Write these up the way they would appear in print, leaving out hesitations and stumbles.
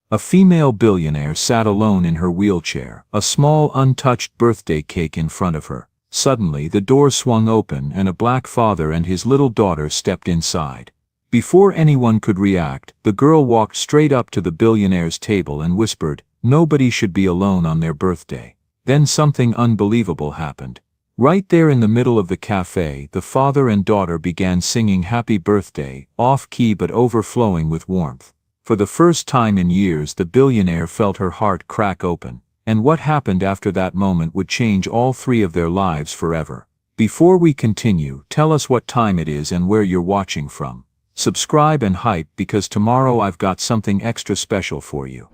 A female billionaire sat alone in her wheelchair, a small untouched birthday cake in front of her. Suddenly the door swung open and a black father and his little daughter stepped inside. Before anyone could react, the girl walked straight up to the billionaire's table and whispered, "Nobody should be alone on their birthday." Then something unbelievable happened. Right there in the middle of the cafe, the father and daughter began singing Happy Birthday, off-key but overflowing with warmth. For the first time in years, the billionaire felt her heart crack open, and what happened after that moment would change all three of their lives forever. Before we continue, tell us what time it is and where you're watching from. Subscribe and hype because tomorrow I've got something extra special for you.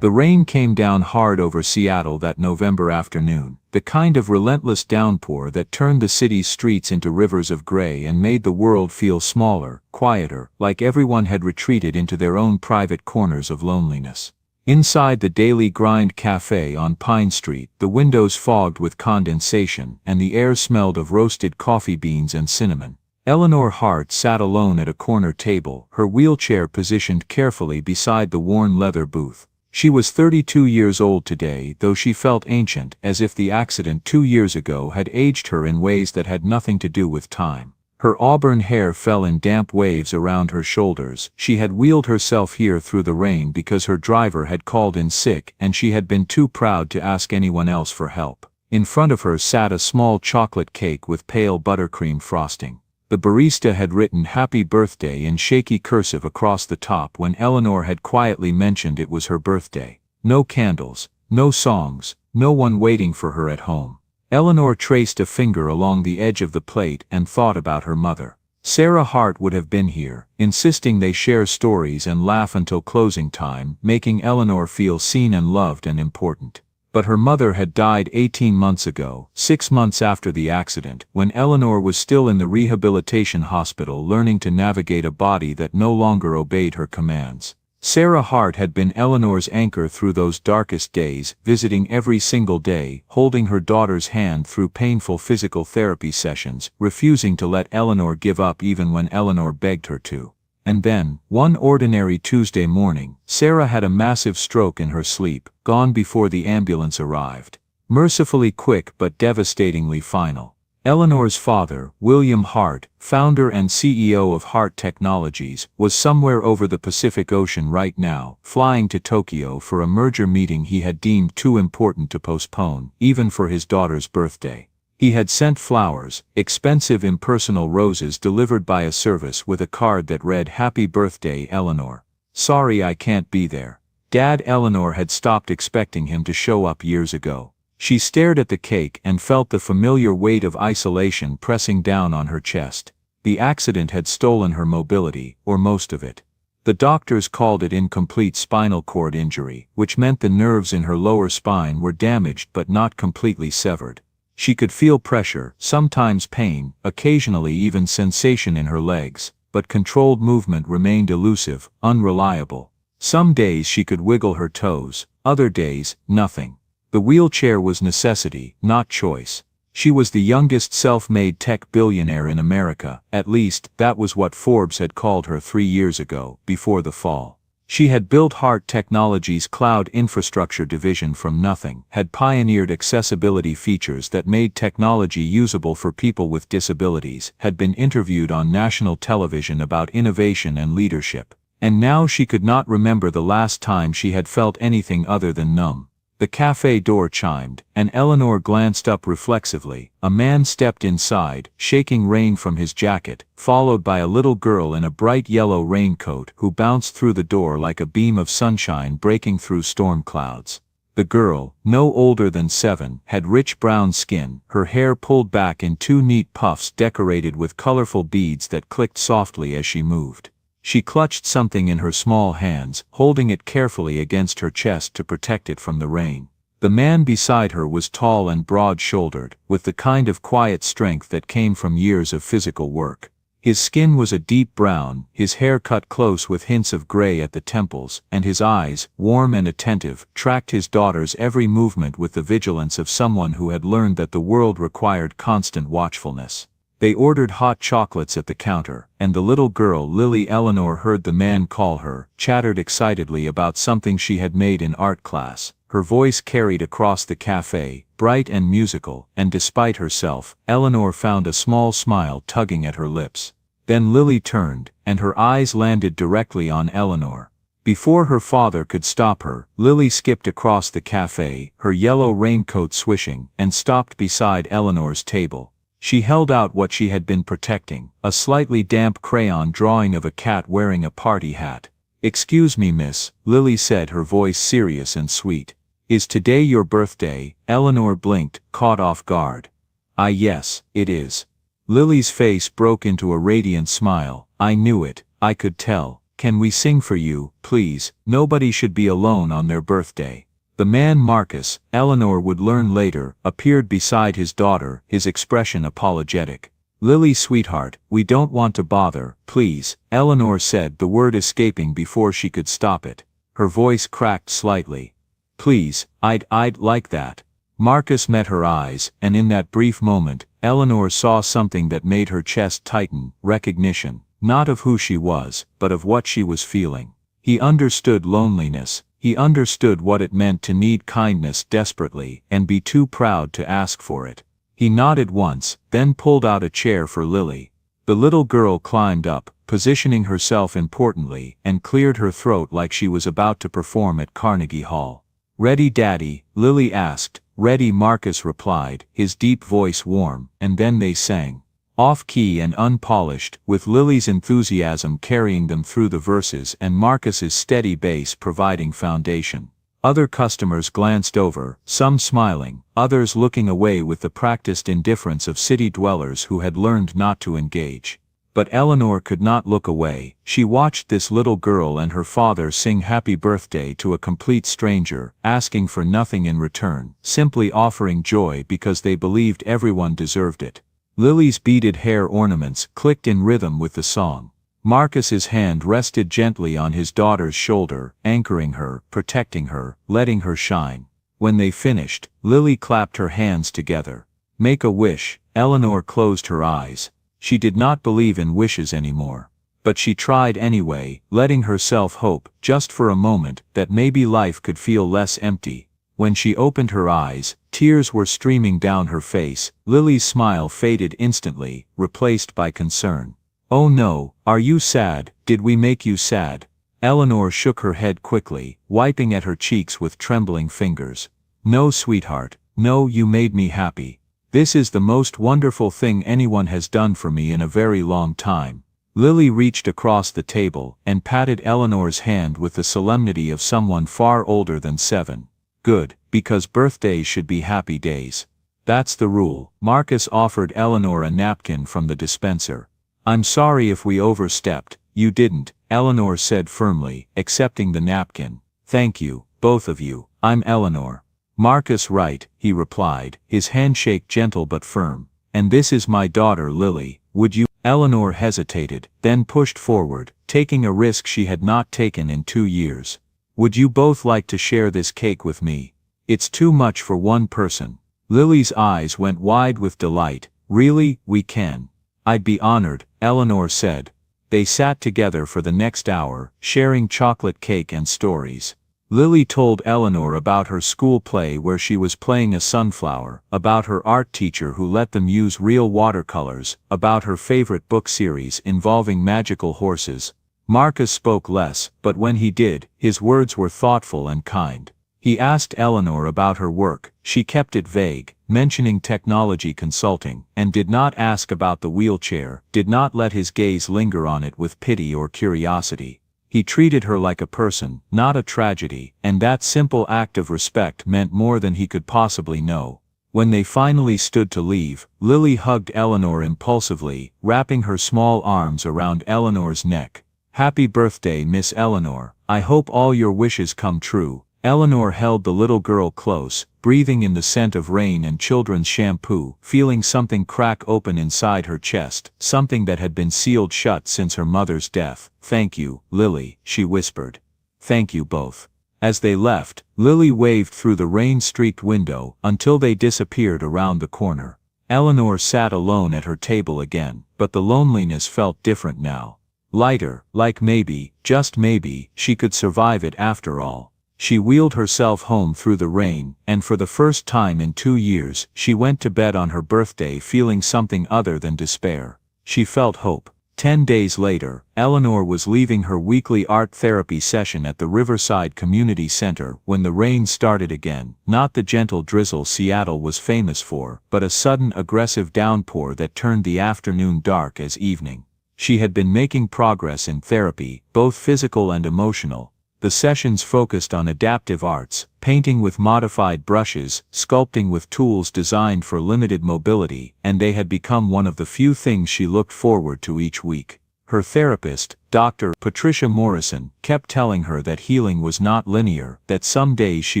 The rain came down hard over Seattle that November afternoon, the kind of relentless downpour that turned the city's streets into rivers of gray and made the world feel smaller, quieter, like everyone had retreated into their own private corners of loneliness. Inside the Daily Grind Café on Pine Street, the windows fogged with condensation and the air smelled of roasted coffee beans and cinnamon. Eleanor Hart sat alone at a corner table, her wheelchair positioned carefully beside the worn leather booth. She was 32 years old today, though she felt ancient, as if the accident 2 years ago had aged her in ways that had nothing to do with time. Her auburn hair fell in damp waves around her shoulders. She had wheeled herself here through the rain because her driver had called in sick and she had been too proud to ask anyone else for help. In front of her sat a small chocolate cake with pale buttercream frosting. The barista had written Happy Birthday in shaky cursive across the top when Eleanor had quietly mentioned it was her birthday. No candles, no songs, no one waiting for her at home. Eleanor traced a finger along the edge of the plate and thought about her mother. Sarah Hart would have been here, insisting they share stories and laugh until closing time, making Eleanor feel seen and loved and important. But her mother had died 18 months ago, 6 months after the accident, when Eleanor was still in the rehabilitation hospital learning to navigate a body that no longer obeyed her commands. Sarah Hart had been Eleanor's anchor through those darkest days, visiting every single day, holding her daughter's hand through painful physical therapy sessions, refusing to let Eleanor give up even when Eleanor begged her to. And then, one ordinary Tuesday morning, Sarah had a massive stroke in her sleep, gone before the ambulance arrived. Mercifully quick but devastatingly final. Eleanor's father, William Hart, founder and CEO of Hart Technologies, was somewhere over the Pacific Ocean right now, flying to Tokyo for a merger meeting he had deemed too important to postpone, even for his daughter's birthday. He had sent flowers, expensive impersonal roses delivered by a service with a card that read Happy Birthday, Eleanor. Sorry I can't be there. Dad. Eleanor had stopped expecting him to show up years ago. She stared at the cake and felt the familiar weight of isolation pressing down on her chest. The accident had stolen her mobility, or most of it. The doctors called it incomplete spinal cord injury, which meant the nerves in her lower spine were damaged but not completely severed. She could feel pressure, sometimes pain, occasionally even sensation in her legs, but controlled movement remained elusive, unreliable. Some days she could wiggle her toes, other days, nothing. The wheelchair was necessity, not choice. She was the youngest self-made tech billionaire in America, at least, that was what Forbes had called her 3 years ago, before the fall. She had built Hart Technologies' cloud infrastructure division from nothing, had pioneered accessibility features that made technology usable for people with disabilities, had been interviewed on national television about innovation and leadership. And now she could not remember the last time she had felt anything other than numb. The cafe door chimed, and Eleanor glanced up reflexively. A man stepped inside, shaking rain from his jacket, followed by a little girl in a bright yellow raincoat who bounced through the door like a beam of sunshine breaking through storm clouds. The girl, no older than 7, had rich brown skin, her hair pulled back in 2 neat puffs decorated with colorful beads that clicked softly as she moved. She clutched something in her small hands, holding it carefully against her chest to protect it from the rain. The man beside her was tall and broad-shouldered, with the kind of quiet strength that came from years of physical work. His skin was a deep brown, his hair cut close with hints of gray at the temples, and his eyes, warm and attentive, tracked his daughter's every movement with the vigilance of someone who had learned that the world required constant watchfulness. They ordered hot chocolates at the counter, and the little girl Lily Eleanor heard the man call her, chattered excitedly about something she had made in art class. Her voice carried across the café, bright and musical, and despite herself, Eleanor found a small smile tugging at her lips. Then Lily turned, and her eyes landed directly on Eleanor. Before her father could stop her, Lily skipped across the café, her yellow raincoat swishing, and stopped beside Eleanor's table. She held out what she had been protecting, a slightly damp crayon drawing of a cat wearing a party hat. "Excuse me, miss," Lily said, her voice serious and sweet. "Is today your birthday?" Eleanor blinked, caught off guard. Yes, it is." Lily's face broke into a radiant smile. "I knew it, I could tell. Can we sing for you, please? Nobody should be alone on their birthday." The man Marcus, Eleanor would learn later, appeared beside his daughter, his expression apologetic. "Lily, sweetheart, we don't want to bother, please," Eleanor said, the word escaping before she could stop it. Her voice cracked slightly. "Please, I'd like that." Marcus met her eyes, and in that brief moment, Eleanor saw something that made her chest tighten: recognition. Not of who she was, but of what she was feeling. He understood loneliness. He understood what it meant to need kindness desperately and be too proud to ask for it. He nodded once, then pulled out a chair for Lily. The little girl climbed up, positioning herself importantly, and cleared her throat like she was about to perform at Carnegie Hall. "Ready, Daddy?" Lily asked. "Ready," Marcus replied, his deep voice warm, and then they sang. Off-key and unpolished, with Lily's enthusiasm carrying them through the verses and Marcus's steady bass providing foundation. Other customers glanced over, some smiling, others looking away with the practiced indifference of city dwellers who had learned not to engage. But Eleanor could not look away. She watched this little girl and her father sing happy birthday to a complete stranger, asking for nothing in return, simply offering joy because they believed everyone deserved it. Lily's beaded hair ornaments clicked in rhythm with the song. Marcus's hand rested gently on his daughter's shoulder, anchoring her, protecting her, letting her shine. When they finished, Lily clapped her hands together. "Make a wish." Eleanor closed her eyes. She did not believe in wishes anymore. But she tried anyway, letting herself hope, just for a moment, that maybe life could feel less empty. When she opened her eyes, tears were streaming down her face. Lily's smile faded instantly, replaced by concern. "Oh no, are you sad? Did we make you sad?" Eleanor shook her head quickly, wiping at her cheeks with trembling fingers. "No, sweetheart, no, you made me happy. This is the most wonderful thing anyone has done for me in a very long time." Lily reached across the table and patted Eleanor's hand with the solemnity of someone far older than 7. "Good, because birthdays should be happy days. That's the rule." Marcus offered Eleanor a napkin from the dispenser. "I'm sorry if we overstepped." "You didn't," Eleanor said firmly, accepting the napkin. "Thank you, both of you. I'm Eleanor." "Marcus, right," he replied, his handshake gentle but firm. "And this is my daughter Lily. Would you—" Eleanor hesitated, then pushed forward, taking a risk she had not taken in 2 years. "Would you both like to share this cake with me? It's too much for one person." Lily's eyes went wide with delight. "Really, we can." "I'd be honored," Eleanor said. They sat together for the next hour, sharing chocolate cake and stories. Lily told Eleanor about her school play where she was playing a sunflower, about her art teacher who let them use real watercolors, about her favorite book series involving magical horses. Marcus spoke less, but when he did, his words were thoughtful and kind. He asked Eleanor about her work. She kept it vague, mentioning technology consulting, and did not ask about the wheelchair, did not let his gaze linger on it with pity or curiosity. He treated her like a person, not a tragedy, and that simple act of respect meant more than he could possibly know. When they finally stood to leave, Lily hugged Eleanor impulsively, wrapping her small arms around Eleanor's neck. "Happy birthday, Miss Eleanor. I hope all your wishes come true." Eleanor held the little girl close, breathing in the scent of rain and children's shampoo, feeling something crack open inside her chest, something that had been sealed shut since her mother's death. "Thank you, Lily," she whispered. "Thank you both." As they left, Lily waved through the rain-streaked window until they disappeared around the corner. Eleanor sat alone at her table again, but the loneliness felt different now. Lighter, like maybe, just maybe, she could survive it after all. She wheeled herself home through the rain, and for the first time in 2 years, she went to bed on her birthday feeling something other than despair. She felt hope. 10 days later, Eleanor was leaving her weekly art therapy session at the Riverside Community Center when the rain started again, not the gentle drizzle Seattle was famous for, but a sudden aggressive downpour that turned the afternoon dark as evening. She had been making progress in therapy, both physical and emotional. The sessions focused on adaptive arts, painting with modified brushes, sculpting with tools designed for limited mobility, and they had become one of the few things she looked forward to each week. Her therapist, Dr. Patricia Morrison, kept telling her that healing was not linear, that some days she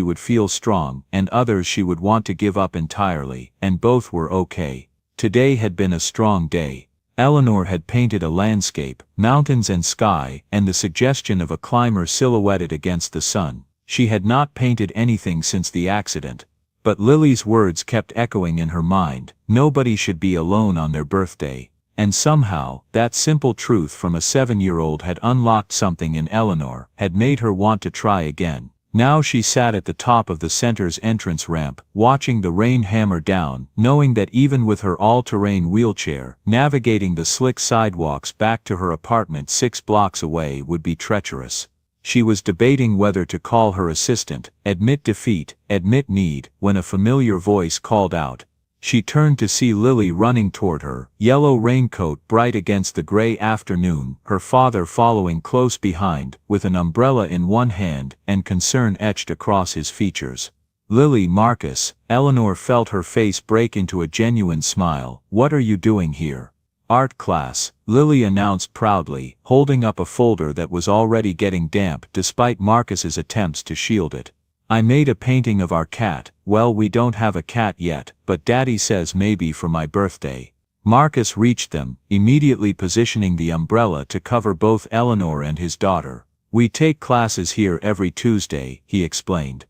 would feel strong, and others she would want to give up entirely, and both were okay. Today had been a strong day. Eleanor had painted a landscape, mountains and sky, and the suggestion of a climber silhouetted against the sun. She had not painted anything since the accident. But Lily's words kept echoing in her mind, nobody should be alone on their birthday. And somehow, that simple truth from a 7-year-old had unlocked something in Eleanor, had made her want to try again. Now she sat at the top of the center's entrance ramp, watching the rain hammer down, knowing that even with her all-terrain wheelchair, navigating the slick sidewalks back to her apartment 6 blocks away would be treacherous. She was debating whether to call her assistant, admit defeat, admit need, when a familiar voice called out. She turned to see Lily running toward her, yellow raincoat bright against the gray afternoon, her father following close behind, with an umbrella in one hand, and concern etched across his features. Lily, Marcus. Eleanor felt her face break into a genuine smile. What are you doing here? Art class, Lily announced proudly, holding up a folder that was already getting damp despite Marcus's attempts to shield it. I made a painting of our cat. Well, we don't have a cat yet, but Daddy says maybe for my birthday. Marcus reached them, immediately positioning the umbrella to cover both Eleanor and his daughter. We take classes here every Tuesday, he explained.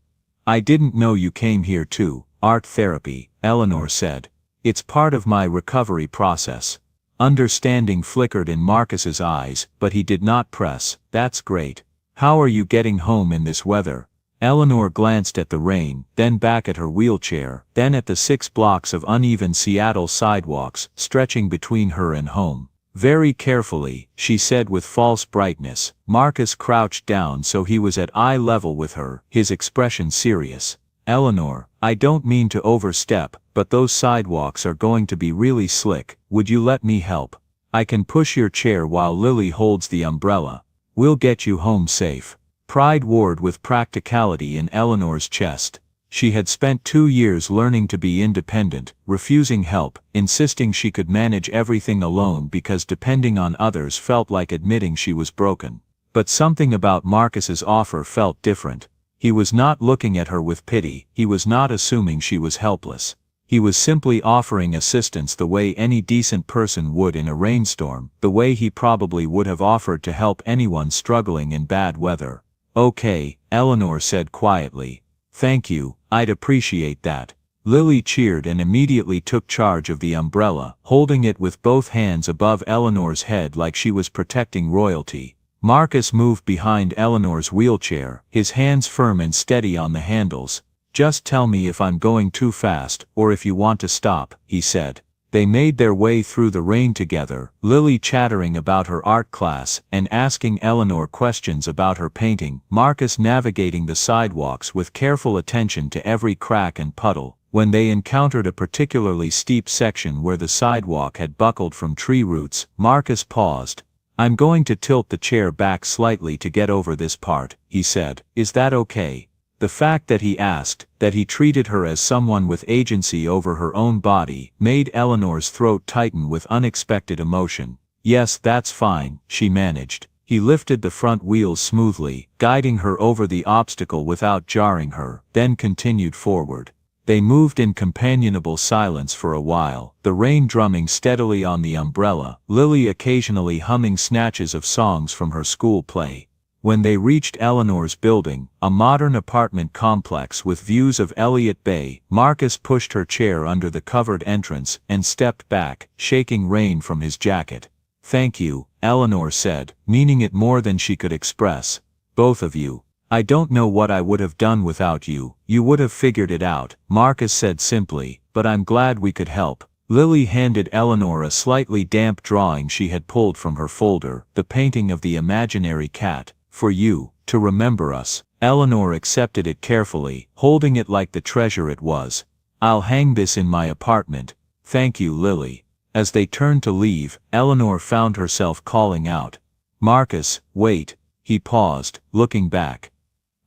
I didn't know you came here too. Art therapy, Eleanor said. It's part of my recovery process. Understanding flickered in Marcus's eyes, but he did not press. That's great. How are you getting home in this weather? Eleanor glanced at the rain, then back at her wheelchair, then at the 6 blocks of uneven Seattle sidewalks stretching between her and home. Very carefully, she said with false brightness. Marcus crouched down so he was at eye level with her, his expression serious. Eleanor, I don't mean to overstep, but those sidewalks are going to be really slick. Would you let me help? I can push your chair while Lily holds the umbrella. We'll get you home safe. Pride warred with practicality in Eleanor's chest. She had spent 2 years learning to be independent, refusing help, insisting she could manage everything alone because depending on others felt like admitting she was broken. But something about Marcus's offer felt different. He was not looking at her with pity, he was not assuming she was helpless. He was simply offering assistance the way any decent person would in a rainstorm, the way he probably would have offered to help anyone struggling in bad weather. Okay, Eleanor said quietly. Thank you, I'd appreciate that. Lily cheered and immediately took charge of the umbrella, holding it with both hands above Eleanor's head like she was protecting royalty. Marcus moved behind Eleanor's wheelchair, his hands firm and steady on the handles. Just tell me if I'm going too fast, or if you want to stop, he said. They made their way through the rain together, Lily chattering about her art class and asking Eleanor questions about her painting, Marcus navigating the sidewalks with careful attention to every crack and puddle. When they encountered a particularly steep section where the sidewalk had buckled from tree roots, Marcus paused. I'm going to tilt the chair back slightly to get over this part, he said. Is that okay? The fact that he asked, that he treated her as someone with agency over her own body, made Eleanor's throat tighten with unexpected emotion. Yes, that's fine, she managed. He lifted the front wheels smoothly, guiding her over the obstacle without jarring her, then continued forward. They moved in companionable silence for a while, the rain drumming steadily on the umbrella, Lily occasionally humming snatches of songs from her school play. When they reached Eleanor's building, a modern apartment complex with views of Elliott Bay, Marcus pushed her chair under the covered entrance and stepped back, shaking rain from his jacket. "Thank you," Eleanor said, meaning it more than she could express. "Both of you. I don't know what I would have done without you. You would have figured it out," Marcus said simply, "but I'm glad we could help." Lily handed Eleanor a slightly damp drawing she had pulled from her folder, the painting of the imaginary cat. "For you, to remember us." Eleanor accepted it carefully, holding it like the treasure it was. "I'll hang this in my apartment. Thank you, Lily." As they turned to leave, Eleanor found herself calling out, "Marcus, wait." He paused, looking back.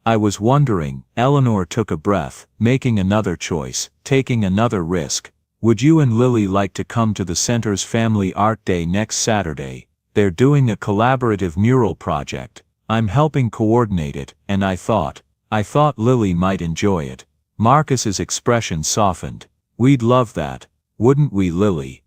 "I was wondering." Eleanor took a breath, making another choice, taking another risk. "Would you and Lily like to come to the center's Family Art Day next Saturday? They're doing a collaborative mural project. I'm helping coordinate it, and I thought Lily might enjoy it." Marcus's expression softened. "We'd love that. Wouldn't we, Lily?"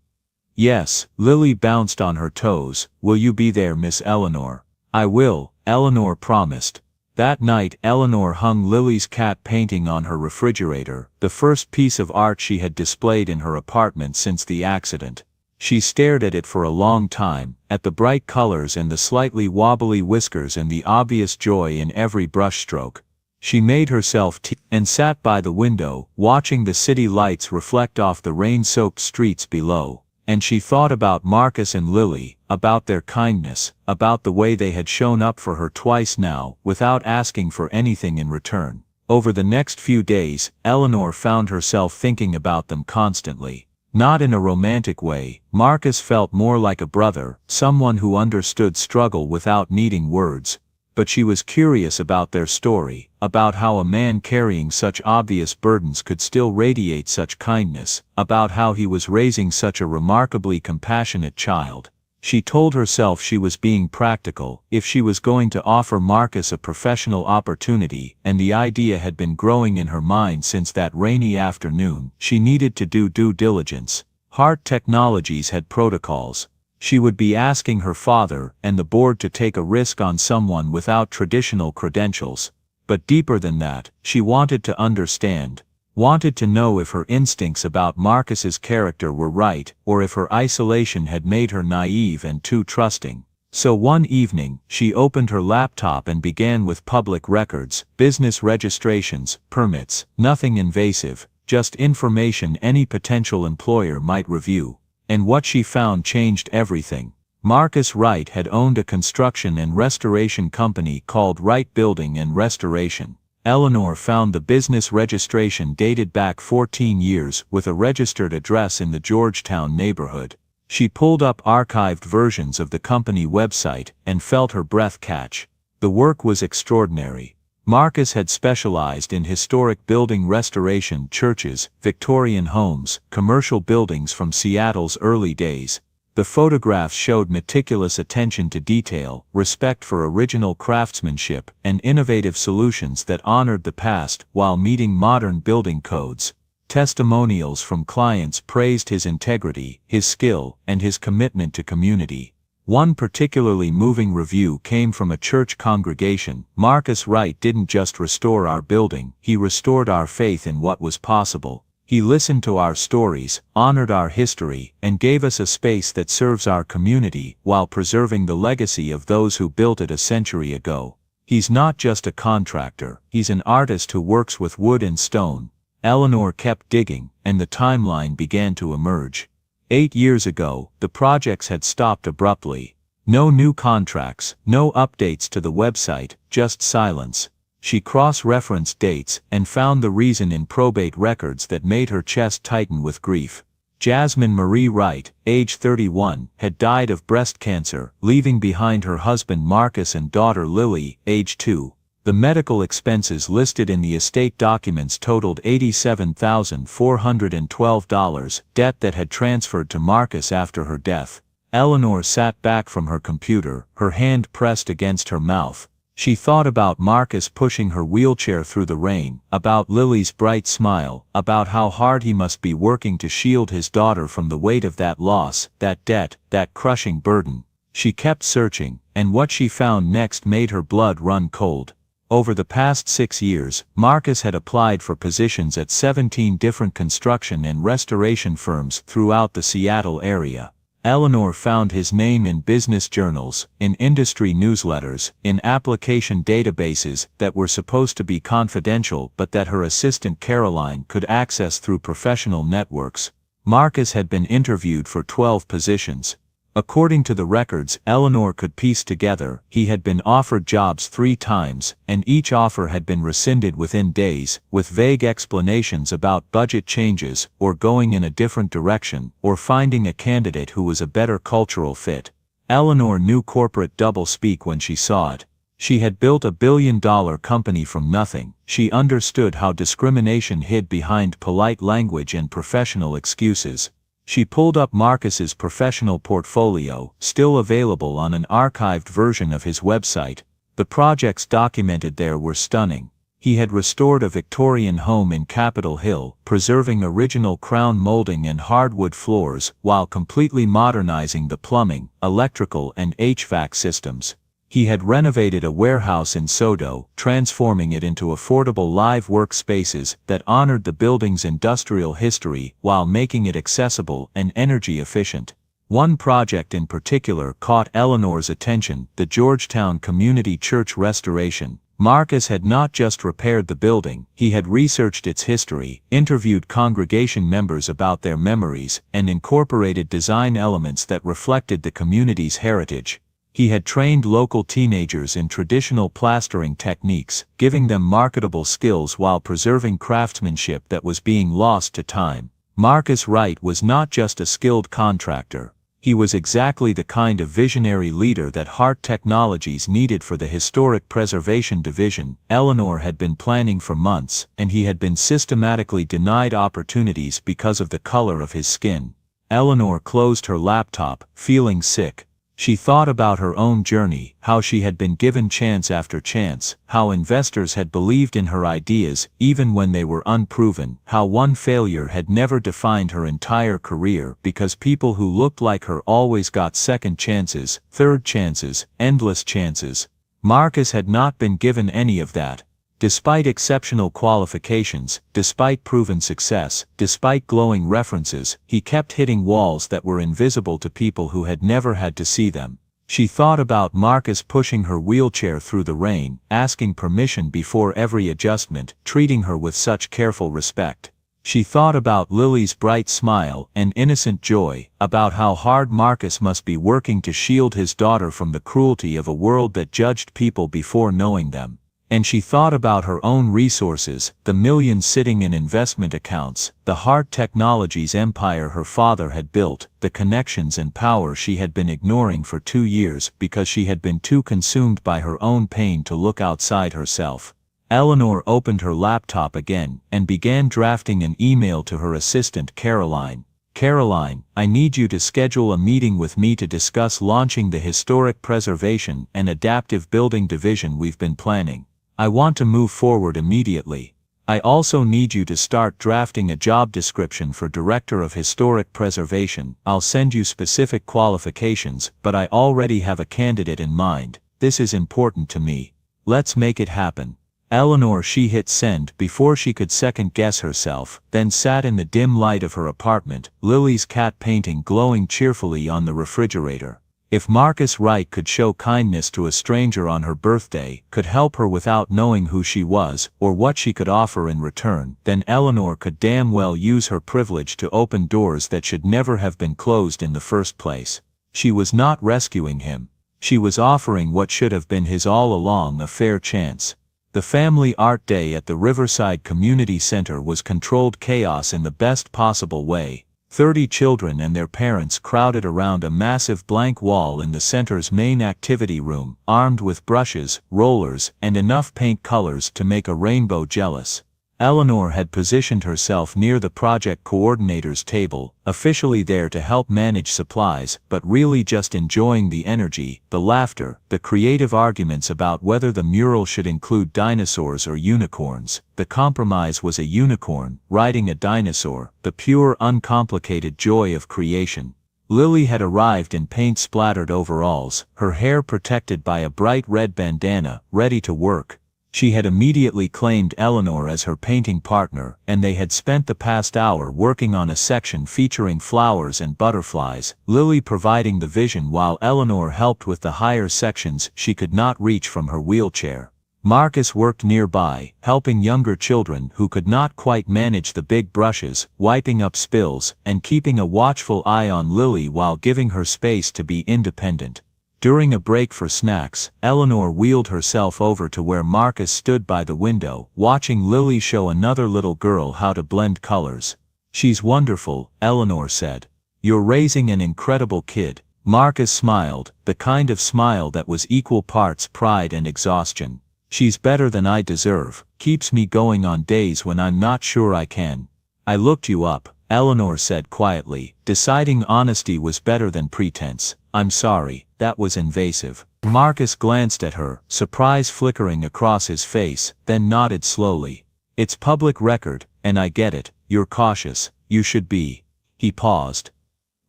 "Yes." Lily bounced on her toes. "Will you be there, Miss Eleanor?" "I will," Eleanor promised. That night Eleanor hung Lily's cat painting on her refrigerator, the first piece of art she had displayed in her apartment since the accident. She stared at it for a long time, at the bright colors and the slightly wobbly whiskers and the obvious joy in every brushstroke. She made herself tea and sat by the window, watching the city lights reflect off the rain-soaked streets below. And she thought about Marcus and Lily, about their kindness, about the way they had shown up for her twice now, without asking for anything in return. Over the next few days, Eleanor found herself thinking about them constantly. Not in a romantic way, Marcus felt more like a brother, someone who understood struggle without needing words. But she was curious about their story, about how a man carrying such obvious burdens could still radiate such kindness, about how he was raising such a remarkably compassionate child. She told herself she was being practical, if she was going to offer Marcus a professional opportunity, and the idea had been growing in her mind since that rainy afternoon, she needed to do due diligence. Hart Technologies had protocols. She would be asking her father and the board to take a risk on someone without traditional credentials. But deeper than that, she wanted to understand. Wanted to know if her instincts about Marcus's character were right, or if her isolation had made her naive and too trusting. So one evening, she opened her laptop and began with public records, business registrations, permits, nothing invasive, just information any potential employer might review. And what she found changed everything. Marcus Wright had owned a construction and restoration company called Wright Building and Restoration. Eleanor found the business registration dated back 14 years with a registered address in the Georgetown neighborhood. She pulled up archived versions of the company website and felt her breath catch. The work was extraordinary. Marcus had specialized in historic building restoration, churches, Victorian homes, commercial buildings from Seattle's early days. The photographs showed meticulous attention to detail, respect for original craftsmanship, and innovative solutions that honored the past while meeting modern building codes. Testimonials from clients praised his integrity, his skill, and his commitment to community. One particularly moving review came from a church congregation. "Marcus Wright didn't just restore our building, he restored our faith in what was possible. He listened to our stories, honored our history, and gave us a space that serves our community while preserving the legacy of those who built it a century ago. He's not just a contractor, he's an artist who works with wood and stone." Eleanor kept digging, and the timeline began to emerge. 8 years ago, the projects had stopped abruptly. No new contracts, no updates to the website, just silence. She cross-referenced dates and found the reason in probate records that made her chest tighten with grief. Jasmine Marie Wright, age 31, had died of breast cancer, leaving behind her husband Marcus and daughter Lily, age 2. The medical expenses listed in the estate documents totaled $87,412, debt that had transferred to Marcus after her death. Eleanor sat back from her computer, her hand pressed against her mouth. She thought about Marcus pushing her wheelchair through the rain, about Lily's bright smile, about how hard he must be working to shield his daughter from the weight of that loss, that debt, that crushing burden. She kept searching, and what she found next made her blood run cold. Over the past 6 years, Marcus had applied for positions at 17 different construction and restoration firms throughout the Seattle area. Eleanor found his name in business journals, in industry newsletters, in application databases that were supposed to be confidential but that her assistant Caroline could access through professional networks. Marcus had been interviewed for 12 positions. According to the records Eleanor could piece together, he had been offered jobs 3 times, and each offer had been rescinded within days, with vague explanations about budget changes, or going in a different direction, or finding a candidate who was a better cultural fit. Eleanor knew corporate doublespeak when she saw it. She had built a billion-dollar company from nothing. She understood how discrimination hid behind polite language and professional excuses. She pulled up Marcus's professional portfolio, still available on an archived version of his website. The projects documented there were stunning. He had restored a Victorian home in Capitol Hill, preserving original crown molding and hardwood floors, while completely modernizing the plumbing, electrical and HVAC systems. He had renovated a warehouse in Sodo, transforming it into affordable live workspaces that honored the building's industrial history while making it accessible and energy efficient. One project in particular caught Eleanor's attention, the Georgetown Community Church restoration. Marcus had not just repaired the building, he had researched its history, interviewed congregation members about their memories, and incorporated design elements that reflected the community's heritage. He had trained local teenagers in traditional plastering techniques, giving them marketable skills while preserving craftsmanship that was being lost to time. Marcus Wright was not just a skilled contractor. He was exactly the kind of visionary leader that Hart Technologies needed for the Historic Preservation Division. Eleanor had been planning for months, and he had been systematically denied opportunities because of the color of his skin. Eleanor closed her laptop, feeling sick. She thought about her own journey, how she had been given chance after chance, how investors had believed in her ideas even when they were unproven, how one failure had never defined her entire career because people who looked like her always got second chances, third chances, endless chances. Marcus had not been given any of that. Despite exceptional qualifications, despite proven success, despite glowing references, he kept hitting walls that were invisible to people who had never had to see them. She thought about Marcus pushing her wheelchair through the rain, asking permission before every adjustment, treating her with such careful respect. She thought about Lily's bright smile and innocent joy, about how hard Marcus must be working to shield his daughter from the cruelty of a world that judged people before knowing them. And she thought about her own resources, the millions sitting in investment accounts, the Hart Technologies empire her father had built, the connections and power she had been ignoring for 2 years because she had been too consumed by her own pain to look outside herself. Eleanor opened her laptop again and began drafting an email to her assistant Caroline. Caroline, I need you to schedule a meeting with me to discuss launching the Historic Preservation and Adaptive Building Division we've been planning. I want to move forward immediately. I also need you to start drafting a job description for Director of Historic Preservation. I'll send you specific qualifications, but I already have a candidate in mind. This is important to me. Let's make it happen. Eleanor she hit send before she could second-guess herself, then sat in the dim light of her apartment, Lily's cat painting glowing cheerfully on the refrigerator. If Marcus Wright could show kindness to a stranger on her birthday, could help her without knowing who she was, or what she could offer in return, then Eleanor could damn well use her privilege to open doors that should never have been closed in the first place. She was not rescuing him. She was offering what should have been his all along, a fair chance. The Family Art Day at the Riverside Community Center was controlled chaos in the best possible way. 30 children and their parents crowded around a massive blank wall in the center's main activity room, armed with brushes, rollers, and enough paint colors to make a rainbow jealous. Eleanor had positioned herself near the project coordinator's table, officially there to help manage supplies, but really just enjoying the energy, the laughter, the creative arguments about whether the mural should include dinosaurs or unicorns. The compromise was a unicorn, riding a dinosaur, the pure uncomplicated joy of creation. Lily had arrived in paint-splattered overalls, her hair protected by a bright red bandana, ready to work. She had immediately claimed Eleanor as her painting partner, and they had spent the past hour working on a section featuring flowers and butterflies, Lily providing the vision while Eleanor helped with the higher sections she could not reach from her wheelchair. Marcus worked nearby, helping younger children who could not quite manage the big brushes, wiping up spills, and keeping a watchful eye on Lily while giving her space to be independent. During a break for snacks, Eleanor wheeled herself over to where Marcus stood by the window, watching Lily show another little girl how to blend colors. "She's wonderful," Eleanor said. "You're raising an incredible kid." Marcus smiled, the kind of smile that was equal parts pride and exhaustion. "She's better than I deserve, keeps me going on days when I'm not sure I can." "I looked you up," Eleanor said quietly, deciding honesty was better than pretense. "I'm sorry, that was invasive." Marcus glanced at her, surprise flickering across his face, then nodded slowly. "It's public record, and I get it, you're cautious, you should be." He paused.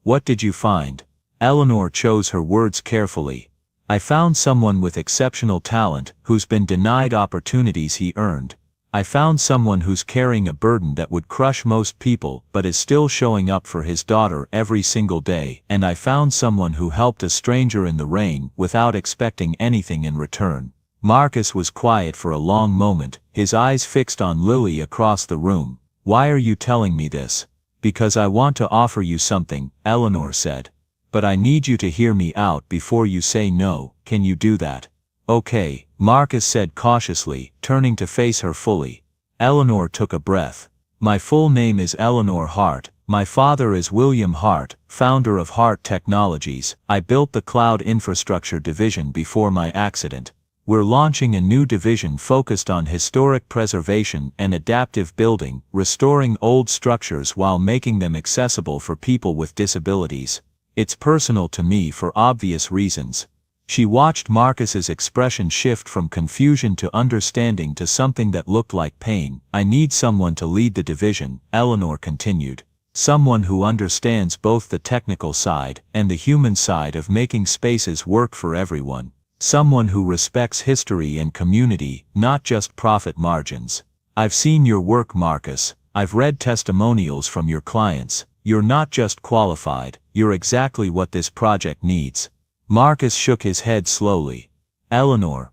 "What did you find?" Eleanor chose her words carefully. "I found someone with exceptional talent, who's been denied opportunities he earned. I found someone who's carrying a burden that would crush most people but is still showing up for his daughter every single day, and I found someone who helped a stranger in the rain without expecting anything in return." Marcus was quiet for a long moment, his eyes fixed on Lily across the room. "Why are you telling me this?" "Because I want to offer you something," Eleanor said. "But I need you to hear me out before you say no. Can you do that?" "Okay," Marcus said cautiously, turning to face her fully. Eleanor took a breath. "My full name is Eleanor Hart. My father is William Hart, founder of Hart Technologies. I built the cloud infrastructure division before my accident. We're launching a new division focused on historic preservation and adaptive building, restoring old structures while making them accessible for people with disabilities. It's personal to me for obvious reasons." She watched Marcus's expression shift from confusion to understanding to something that looked like pain. "I need someone to lead the division," Eleanor continued. "Someone who understands both the technical side and the human side of making spaces work for everyone. Someone who respects history and community, not just profit margins. I've seen your work, Marcus. I've read testimonials from your clients. You're not just qualified, you're exactly what this project needs." Marcus shook his head slowly. "Eleanor."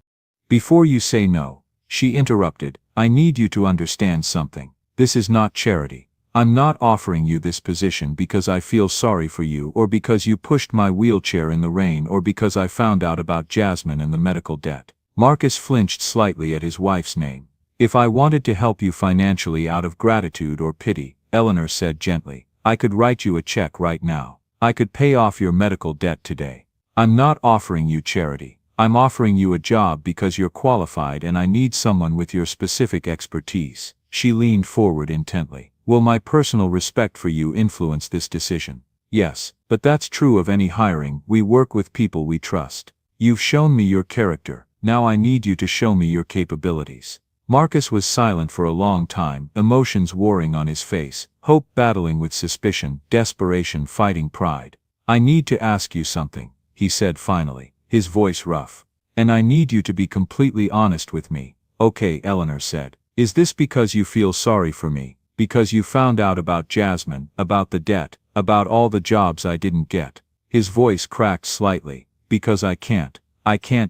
"Before you say no," she interrupted, "I need you to understand something. This is not charity. I'm not offering you this position because I feel sorry for you or because you pushed my wheelchair in the rain or because I found out about Jasmine and the medical debt." Marcus flinched slightly at his wife's name. "If I wanted to help you financially out of gratitude or pity," Eleanor said gently, "I could write you a check right now. I could pay off your medical debt today. I'm not offering you charity. I'm offering you a job because you're qualified and I need someone with your specific expertise." She leaned forward intently. "Will my personal respect for you influence this decision?" "Yes, but that's true of any hiring. We work with people we trust. You've shown me your character. Now I need you to show me your capabilities." Marcus was silent for a long time, emotions warring on his face, hope battling with suspicion, desperation fighting pride. "I need to ask you something," he said finally, his voice rough. "And I need you to be completely honest with me." "Okay," Eleanor said. "Is this because you feel sorry for me? Because you found out about Jasmine, about the debt, about all the jobs I didn't get?" His voice cracked slightly. "Because I can't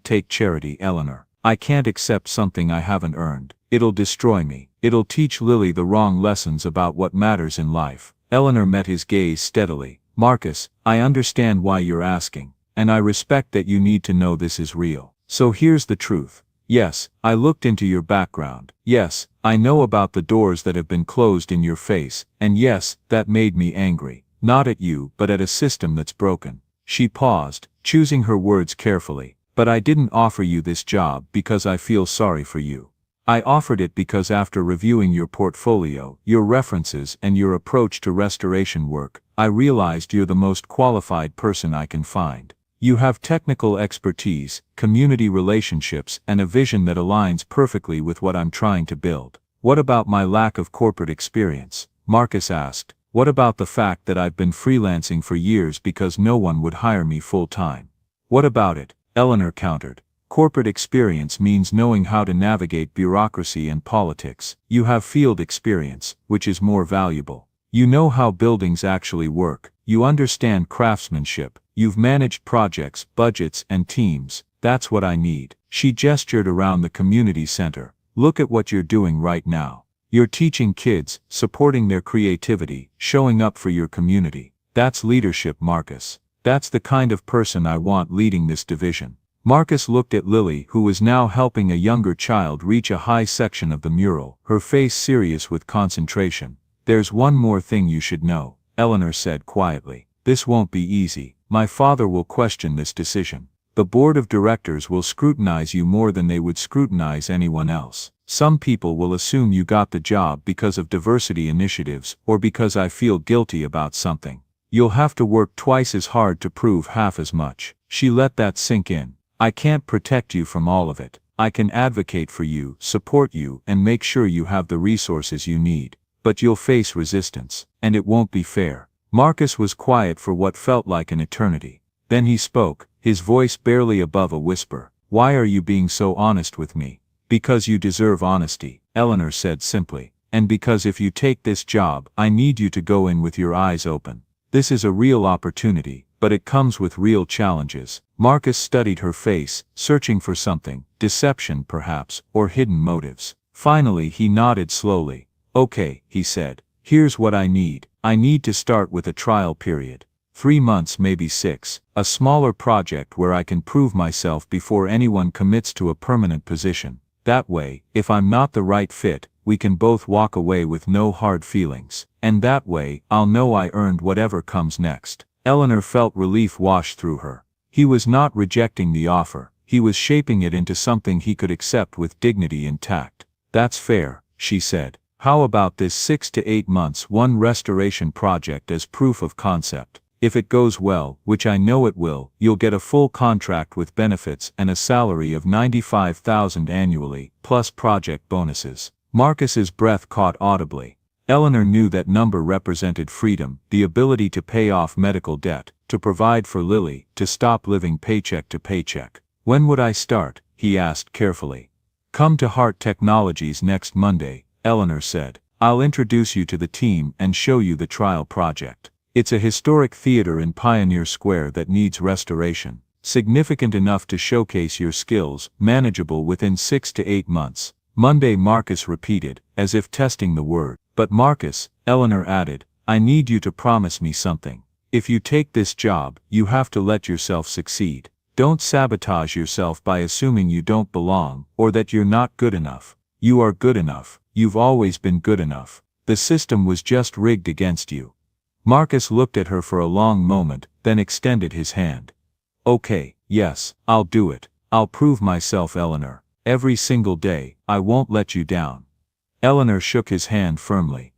take charity, Eleanor. I can't accept something I haven't earned. It'll destroy me. It'll teach Lily the wrong lessons about what matters in life." Eleanor met his gaze steadily. "Marcus, I understand why you're asking. And I respect that you need to know this is real. So here's the truth. Yes, I looked into your background. Yes, I know about the doors that have been closed in your face, and yes, that made me angry. Not at you, but at a system that's broken." She paused, choosing her words carefully. "But I didn't offer you this job because I feel sorry for you. I offered it because after reviewing your portfolio, your references and your approach to restoration work, I realized you're the most qualified person I can find. You have technical expertise, community relationships, and a vision that aligns perfectly with what I'm trying to build." "What about my lack of corporate experience?" Marcus asked. What about the fact that I've been freelancing for years because no one would hire me full-time? What about it? Eleanor countered. Corporate experience means knowing how to navigate bureaucracy and politics. You have field experience, which is more valuable. You know how buildings actually work. You understand craftsmanship. You've managed projects, budgets, and teams. That's what I need. She gestured around the community center. Look at what you're doing right now. You're teaching kids, supporting their creativity, showing up for your community. That's leadership, Marcus. That's the kind of person I want leading this division. Marcus looked at Lily, who was now helping a younger child reach a high section of the mural, her face serious with concentration. There's one more thing you should know, Eleanor said quietly. This won't be easy. My father will question this decision. The board of directors will scrutinize you more than they would scrutinize anyone else. Some people will assume you got the job because of diversity initiatives or because I feel guilty about something. You'll have to work twice as hard to prove half as much. She let that sink in. I can't protect you from all of it. I can advocate for you, support you, and make sure you have the resources you need. But you'll face resistance, and it won't be fair. Marcus was quiet for what felt like an eternity. Then he spoke, his voice barely above a whisper. Why are you being so honest with me? Because you deserve honesty, Eleanor said simply. And because if you take this job, I need you to go in with your eyes open. This is a real opportunity, but it comes with real challenges. Marcus studied her face, searching for something, deception perhaps, or hidden motives. Finally he nodded slowly. Okay, he said. Here's what I need. I need to start with a trial period. 3 months, maybe 6. A smaller project where I can prove myself before anyone commits to a permanent position. That way, if I'm not the right fit, we can both walk away with no hard feelings. And that way, I'll know I earned whatever comes next. Eleanor felt relief wash through her. He was not rejecting the offer. He was shaping it into something he could accept with dignity and tact. That's fair, she said. How about this 6 to 8 months one restoration project as proof of concept? If it goes well, which I know it will, you'll get a full contract with benefits and a salary of $95,000 annually, plus project bonuses. Marcus's breath caught audibly. Eleanor knew that number represented freedom, the ability to pay off medical debt, to provide for Lily, to stop living paycheck to paycheck. When would I start? He asked carefully. Come to Heart Technologies next Monday, Eleanor said. I'll introduce you to the team and show you the trial project. It's a historic theater in Pioneer Square that needs restoration. Significant enough to showcase your skills, manageable within 6 to 8 months. Monday, Marcus repeated, as if testing the word. But Marcus, Eleanor added, I need you to promise me something. If you take this job, you have to let yourself succeed. Don't sabotage yourself by assuming you don't belong, or that you're not good enough. You are good enough. You've always been good enough. The system was just rigged against you. Marcus looked at her for a long moment, then extended his hand. Okay, yes, I'll do it. I'll prove myself, Eleanor. Every single day, I won't let you down. Eleanor shook his hand firmly.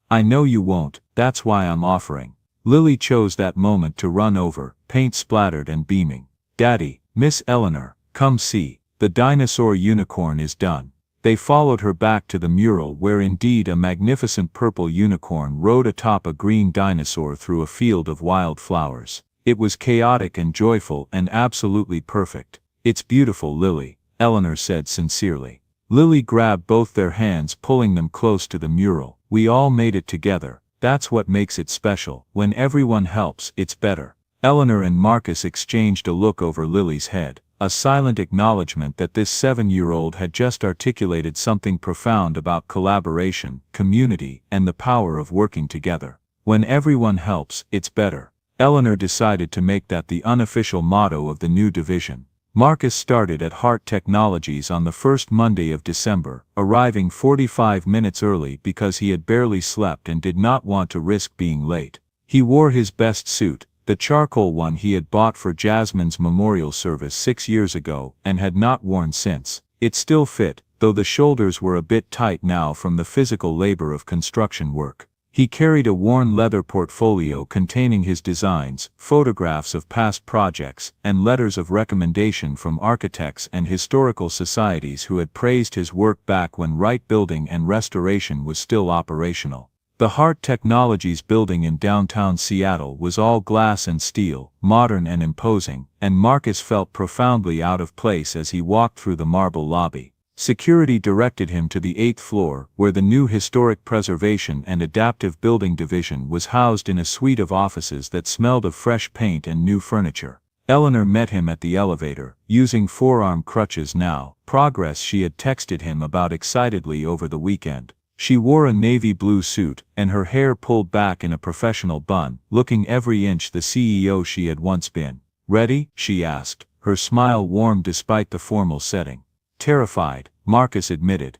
I know you won't, that's why I'm offering. Lily chose that moment to run over, paint splattered and beaming. Daddy, Miss Eleanor, come see, the dinosaur unicorn is done. They followed her back to the mural where indeed a magnificent purple unicorn rode atop a green dinosaur through a field of wild flowers. It was chaotic and joyful and absolutely perfect. It's beautiful, Lily, Eleanor said sincerely. Lily grabbed both their hands, pulling them close to the mural. We all made it together. That's what makes it special. When everyone helps, it's better. Eleanor and Marcus exchanged a look over Lily's head. A silent acknowledgement that this 7-year-old had just articulated something profound about collaboration, community, and the power of working together. When everyone helps, it's better. Eleanor decided to make that the unofficial motto of the new division. Marcus started at Heart Technologies on the first Monday of December, arriving 45 minutes early because he had barely slept and did not want to risk being late. He wore his best suit, the charcoal one he had bought for Jasmine's memorial service 6 years ago and had not worn since. It still fit, though the shoulders were a bit tight now from the physical labor of construction work. He carried a worn leather portfolio containing his designs, photographs of past projects, and letters of recommendation from architects and historical societies who had praised his work back when Wright Building and Restoration was still operational. The Hart Technologies building in downtown Seattle was all glass and steel, modern and imposing, and Marcus felt profoundly out of place as he walked through the marble lobby. Security directed him to the 8th floor, where the new Historic Preservation and Adaptive Building Division was housed in a suite of offices that smelled of fresh paint and new furniture. Eleanor met him at the elevator, using forearm crutches now, progress she had texted him about excitedly over the weekend. She wore a navy blue suit, and her hair pulled back in a professional bun, looking every inch the CEO she had once been. "Ready?" she asked, her smile warm despite the formal setting. Terrified, Marcus admitted.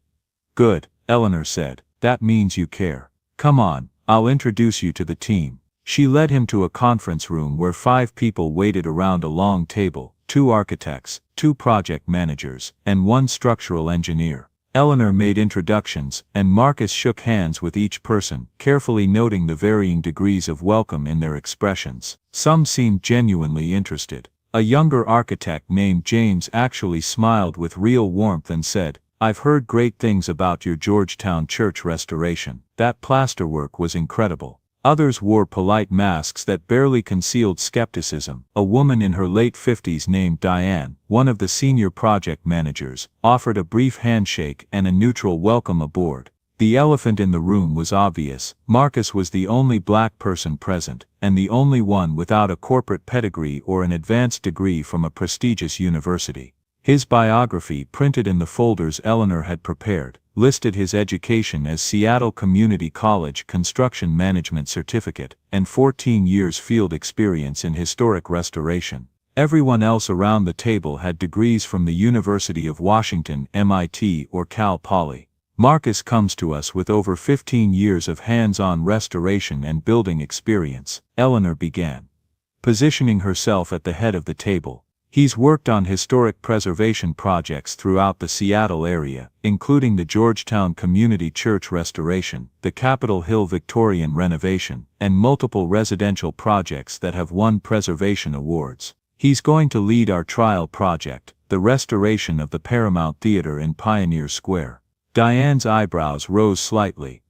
"Good," Eleanor said, "that means you care. Come on, I'll introduce you to the team." She led him to a conference room where 5 people waited around a long table, 2 architects, 2 project managers, and 1 structural engineer. Eleanor made introductions, and Marcus shook hands with each person, carefully noting the varying degrees of welcome in their expressions. Some seemed genuinely interested. A younger architect named James actually smiled with real warmth and said, "I've heard great things about your Georgetown church restoration. That plasterwork was incredible." Others wore polite masks that barely concealed skepticism. A woman in her late 50s named Diane, one of the senior project managers, offered a brief handshake and a neutral welcome aboard. The elephant in the room was obvious. Marcus was the only black person present, and the only one without a corporate pedigree or an advanced degree from a prestigious university. His biography, printed in the folders Eleanor had prepared, listed his education as Seattle Community College Construction Management Certificate, and 14 years field experience in historic restoration. Everyone else around the table had degrees from the University of Washington, MIT, or Cal Poly. Marcus comes to us with over 15 years of hands-on restoration and building experience, Eleanor began, positioning herself at the head of the table. He's worked on historic preservation projects throughout the Seattle area, including the Georgetown Community Church restoration, the Capitol Hill Victorian renovation, and multiple residential projects that have won preservation awards. He's going to lead our trial project, the restoration of the Paramount Theater in Pioneer Square. Diane's eyebrows rose slightly.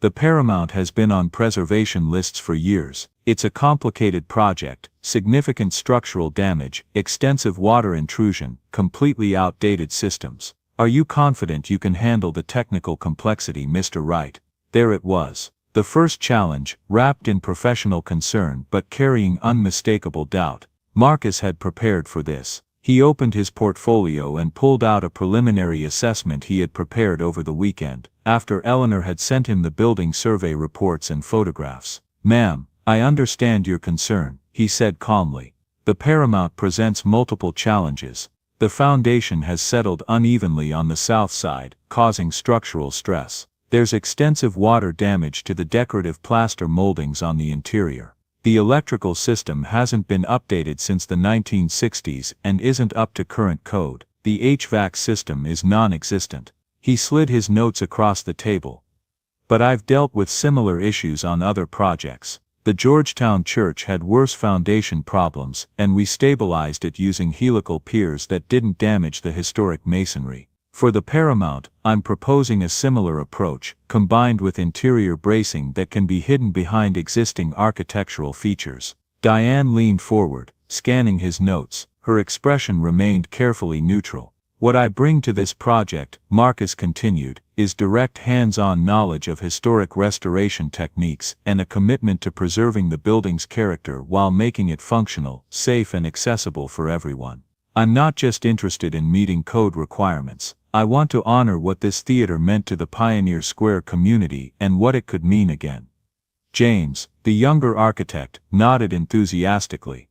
The Paramount has been on preservation lists for years. It's a complicated project, significant structural damage, extensive water intrusion, completely outdated systems. Are you confident you can handle the technical complexity, Mr. Wright? There it was. The first challenge, wrapped in professional concern but carrying unmistakable doubt. Marcus had prepared for this. He opened his portfolio and pulled out a preliminary assessment he had prepared over the weekend, after Eleanor had sent him the building survey reports and photographs. "Ma'am, I understand your concern," he said calmly. "The Paramount presents multiple challenges. The foundation has settled unevenly on the south side, causing structural stress. There's extensive water damage to the decorative plaster moldings on the interior. The electrical system hasn't been updated since the 1960s and isn't up to current code. The HVAC system is non-existent." He slid his notes across the table. "But I've dealt with similar issues on other projects. The Georgetown Church had worse foundation problems, and we stabilized it using helical piers that didn't damage the historic masonry. For the Paramount, I'm proposing a similar approach, combined with interior bracing that can be hidden behind existing architectural features." Diane leaned forward, scanning his notes. Her expression remained carefully neutral. "What I bring to this project," Marcus continued, "is direct hands-on knowledge of historic restoration techniques and a commitment to preserving the building's character while making it functional, safe and accessible for everyone. I'm not just interested in meeting code requirements. I want to honor what this theater meant to the Pioneer Square community and what it could mean again." James, the younger architect, nodded enthusiastically.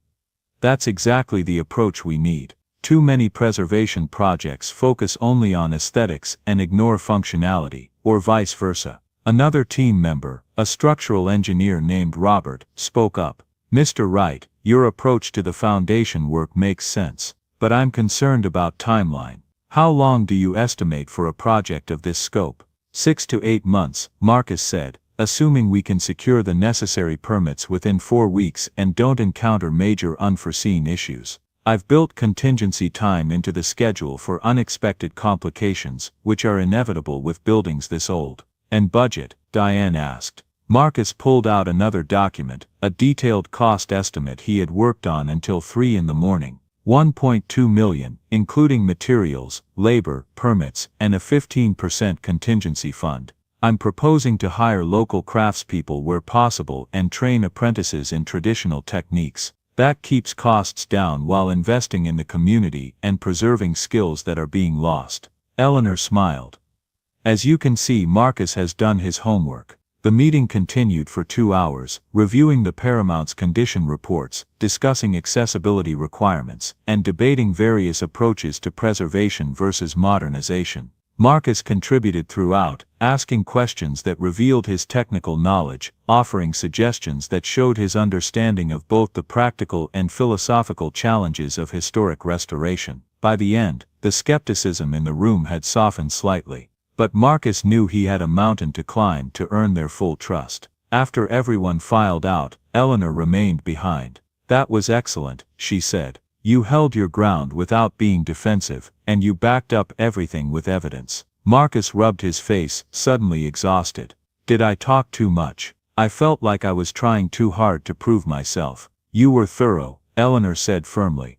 "That's exactly the approach we need. Too many preservation projects focus only on aesthetics and ignore functionality, or vice versa." Another team member, a structural engineer named Robert, spoke up. "Mr. Wright, your approach to the foundation work makes sense, but I'm concerned about timeline. How long do you estimate for a project of this scope?" 6 to 8 months, Marcus said, "assuming we can secure the necessary permits within 4 weeks and don't encounter major unforeseen issues. I've built contingency time into the schedule for unexpected complications, which are inevitable with buildings this old." "And budget?" Diane asked. Marcus pulled out another document, a detailed cost estimate he had worked on until 3 in the morning. 1.2 million, including materials, labor, permits, and a 15% contingency fund. I'm proposing to hire local craftspeople where possible and train apprentices in traditional techniques. That keeps costs down while investing in the community and preserving skills that are being lost. Eleanor smiled. As you can see, Marcus has done his homework. The meeting continued for 2 hours, reviewing the Paramount's condition reports, discussing accessibility requirements, and debating various approaches to preservation versus modernization. Marcus contributed throughout, asking questions that revealed his technical knowledge, offering suggestions that showed his understanding of both the practical and philosophical challenges of historic restoration. By the end, the skepticism in the room had softened slightly. But Marcus knew he had a mountain to climb to earn their full trust. After everyone filed out, Eleanor remained behind. That was excellent, she said. You held your ground without being defensive, and you backed up everything with evidence. Marcus rubbed his face, suddenly exhausted. Did I talk too much? I felt like I was trying too hard to prove myself. You were thorough, Eleanor said firmly.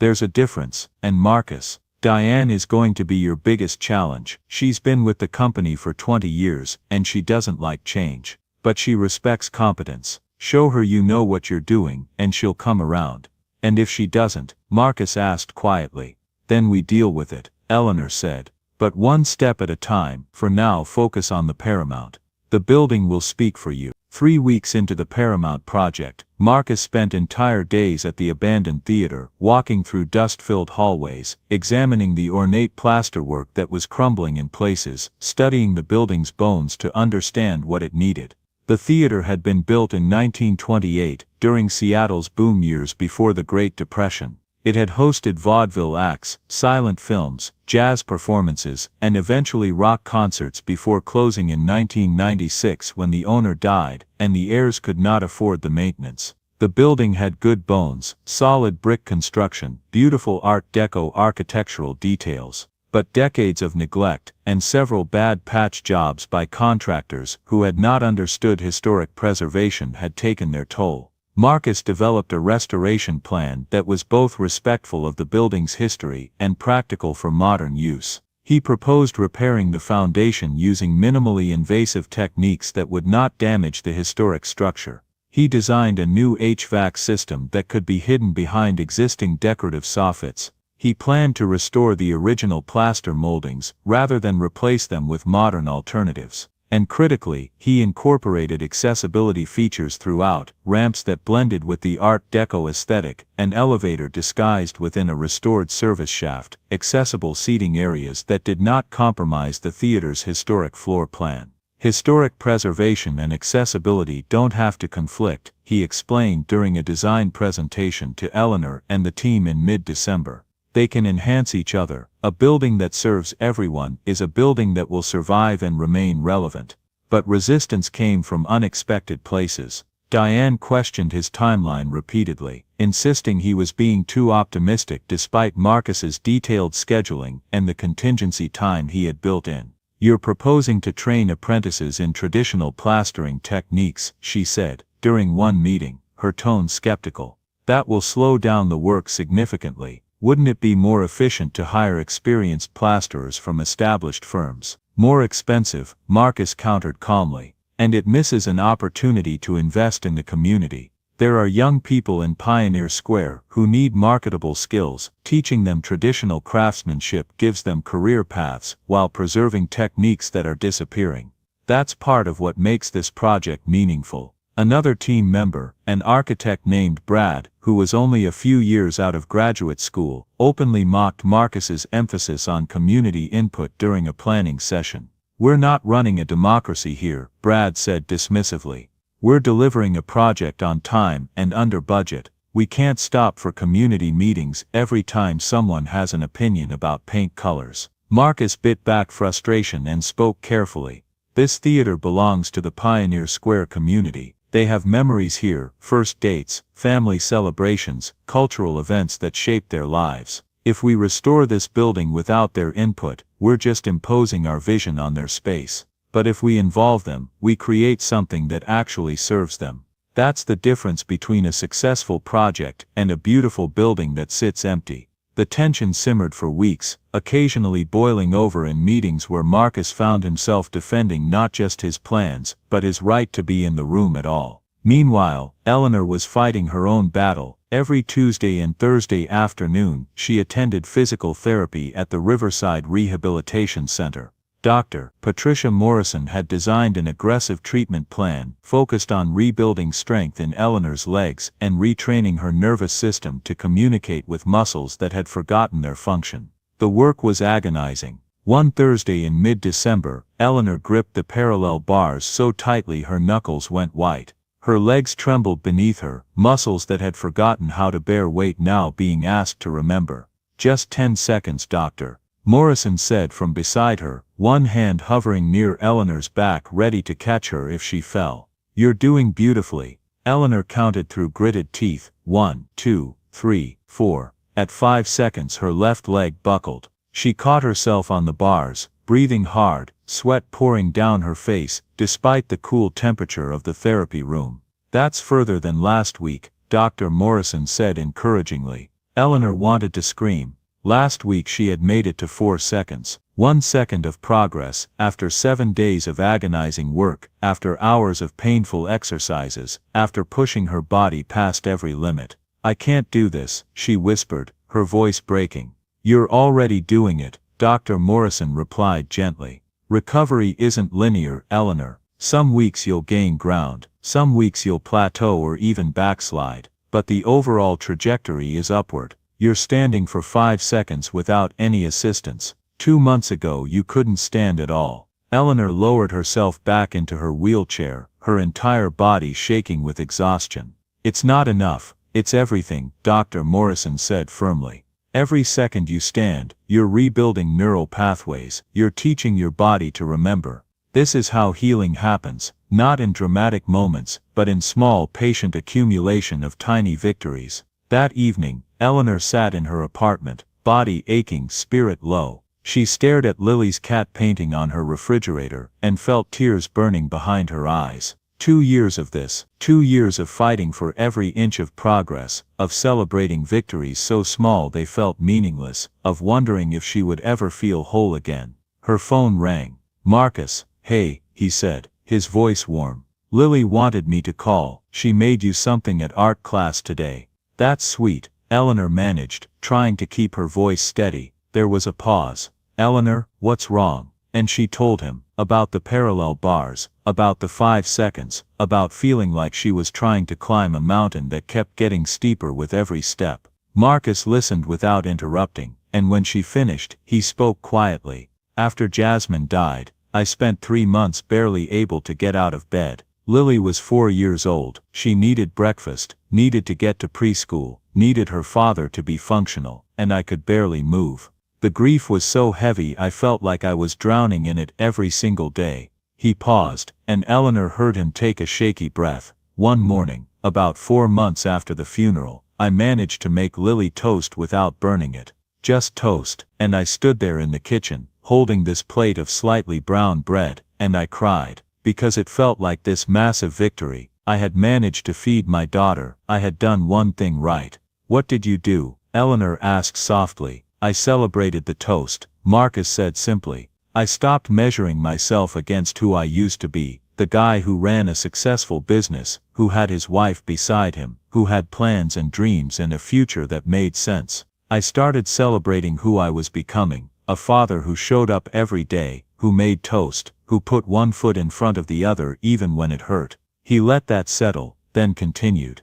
There's a difference, and Marcus, Diane is going to be your biggest challenge. She's been with the company for 20 years, and she doesn't like change. But she respects competence. Show her you know what you're doing, and she'll come around. And if she doesn't, Marcus asked quietly. Then we deal with it, Eleanor said. But one step at a time. For now, focus on the Paramount. The building will speak for you. 3 weeks into the Paramount project, Marcus spent entire days at the abandoned theater, walking through dust-filled hallways, examining the ornate plasterwork that was crumbling in places, studying the building's bones to understand what it needed. The theater had been built in 1928, during Seattle's boom years before the Great Depression. It had hosted vaudeville acts, silent films, jazz performances, and eventually rock concerts before closing in 1996 when the owner died, and the heirs could not afford the maintenance. The building had good bones, solid brick construction, beautiful Art Deco architectural details. But decades of neglect, and several bad patch jobs by contractors who had not understood historic preservation had taken their toll. Marcus developed a restoration plan that was both respectful of the building's history and practical for modern use. He proposed repairing the foundation using minimally invasive techniques that would not damage the historic structure. He designed a new HVAC system that could be hidden behind existing decorative soffits. He planned to restore the original plaster moldings rather than replace them with modern alternatives. And critically, he incorporated accessibility features throughout, ramps that blended with the Art Deco aesthetic, an elevator disguised within a restored service shaft, accessible seating areas that did not compromise the theater's historic floor plan. Historic preservation and accessibility don't have to conflict, he explained during a design presentation to Eleanor and the team in mid-December. They can enhance each other. A building that serves everyone is a building that will survive and remain relevant. But resistance came from unexpected places. Diane questioned his timeline repeatedly, insisting he was being too optimistic despite Marcus's detailed scheduling and the contingency time he had built in. You're proposing to train apprentices in traditional plastering techniques, she said, during one meeting, her tone skeptical. That will slow down the work significantly. Wouldn't it be more efficient to hire experienced plasterers from established firms? More expensive, Marcus countered calmly. And it misses an opportunity to invest in the community. There are young people in Pioneer Square who need marketable skills. Teaching them traditional craftsmanship gives them career paths while preserving techniques that are disappearing. That's part of what makes this project meaningful. Another team member, an architect named Brad, who was only a few years out of graduate school, openly mocked Marcus's emphasis on community input during a planning session. We're not running a democracy here, Brad said dismissively. We're delivering a project on time and under budget. We can't stop for community meetings every time someone has an opinion about paint colors. Marcus bit back frustration and spoke carefully. This theater belongs to the Pioneer Square community. They have memories here, first dates, family celebrations, cultural events that shaped their lives. If we restore this building without their input, we're just imposing our vision on their space. But if we involve them, we create something that actually serves them. That's the difference between a successful project and a beautiful building that sits empty. The tension simmered for weeks, occasionally boiling over in meetings where Marcus found himself defending not just his plans, but his right to be in the room at all. Meanwhile, Eleanor was fighting her own battle. Every Tuesday and Thursday afternoon, she attended physical therapy at the Riverside Rehabilitation Center. Dr. Patricia Morrison had designed an aggressive treatment plan focused on rebuilding strength in Eleanor's legs and retraining her nervous system to communicate with muscles that had forgotten their function. The work was agonizing. One Thursday in mid-December, Eleanor gripped the parallel bars so tightly her knuckles went white. Her legs trembled beneath her, muscles that had forgotten how to bear weight now being asked to remember. "Just 10 seconds, doctor," Morrison said from beside her, one hand hovering near Eleanor's back ready to catch her if she fell. "You're doing beautifully." Eleanor counted through gritted teeth, 1, 2, 3, 4. At 5 seconds her left leg buckled. She caught herself on the bars, breathing hard, sweat pouring down her face, despite the cool temperature of the therapy room. "That's further than last week," Dr. Morrison said encouragingly. Eleanor wanted to scream. Last week she had made it to 4 seconds. 1 second of progress, after 7 days of agonizing work, after hours of painful exercises, after pushing her body past every limit. "I can't do this," she whispered, her voice breaking. "You're already doing it," Dr. Morrison replied gently. "Recovery isn't linear, Eleanor. Some weeks you'll gain ground, some weeks you'll plateau or even backslide, but the overall trajectory is upward. You're standing for 5 seconds without any assistance. 2 months ago you couldn't stand at all." Eleanor lowered herself back into her wheelchair, her entire body shaking with exhaustion. "It's not enough, it's everything," Dr. Morrison said firmly. "Every second you stand, you're rebuilding neural pathways, you're teaching your body to remember. This is how healing happens, not in dramatic moments, but in small patient accumulation of tiny victories." That evening, Eleanor sat in her apartment, body aching, spirit low. She stared at Lily's cat painting on her refrigerator, and felt tears burning behind her eyes. 2 years of this, 2 years of fighting for every inch of progress, of celebrating victories so small they felt meaningless, of wondering if she would ever feel whole again. Her phone rang. "Marcus, hey," he said, his voice warm. "Lily wanted me to call. She made you something at art class today." "That's sweet," Eleanor managed, trying to keep her voice steady. There was a pause. "Eleanor, what's wrong?" And she told him, about the parallel bars, about the 5 seconds, about feeling like she was trying to climb a mountain that kept getting steeper with every step. Marcus listened without interrupting, and when she finished, he spoke quietly. "After Jasmine died, I spent 3 months barely able to get out of bed. Lily was 4 years old, she needed breakfast, needed to get to preschool, needed her father to be functional, and I could barely move. The grief was so heavy I felt like I was drowning in it every single day." He paused, and Eleanor heard him take a shaky breath. "One morning, about 4 months after the funeral, I managed to make Lily toast without burning it. Just toast, and I stood there in the kitchen, holding this plate of slightly brown bread, and I cried. Because it felt like this massive victory. I had managed to feed my daughter, I had done one thing right." "What did you do?" Eleanor asked softly. "I celebrated the toast," Marcus said simply. "I stopped measuring myself against who I used to be, the guy who ran a successful business, who had his wife beside him, who had plans and dreams and a future that made sense. I started celebrating who I was becoming, a father who showed up every day, who made toast, who put one foot in front of the other even when it hurt." He let that settle, then continued.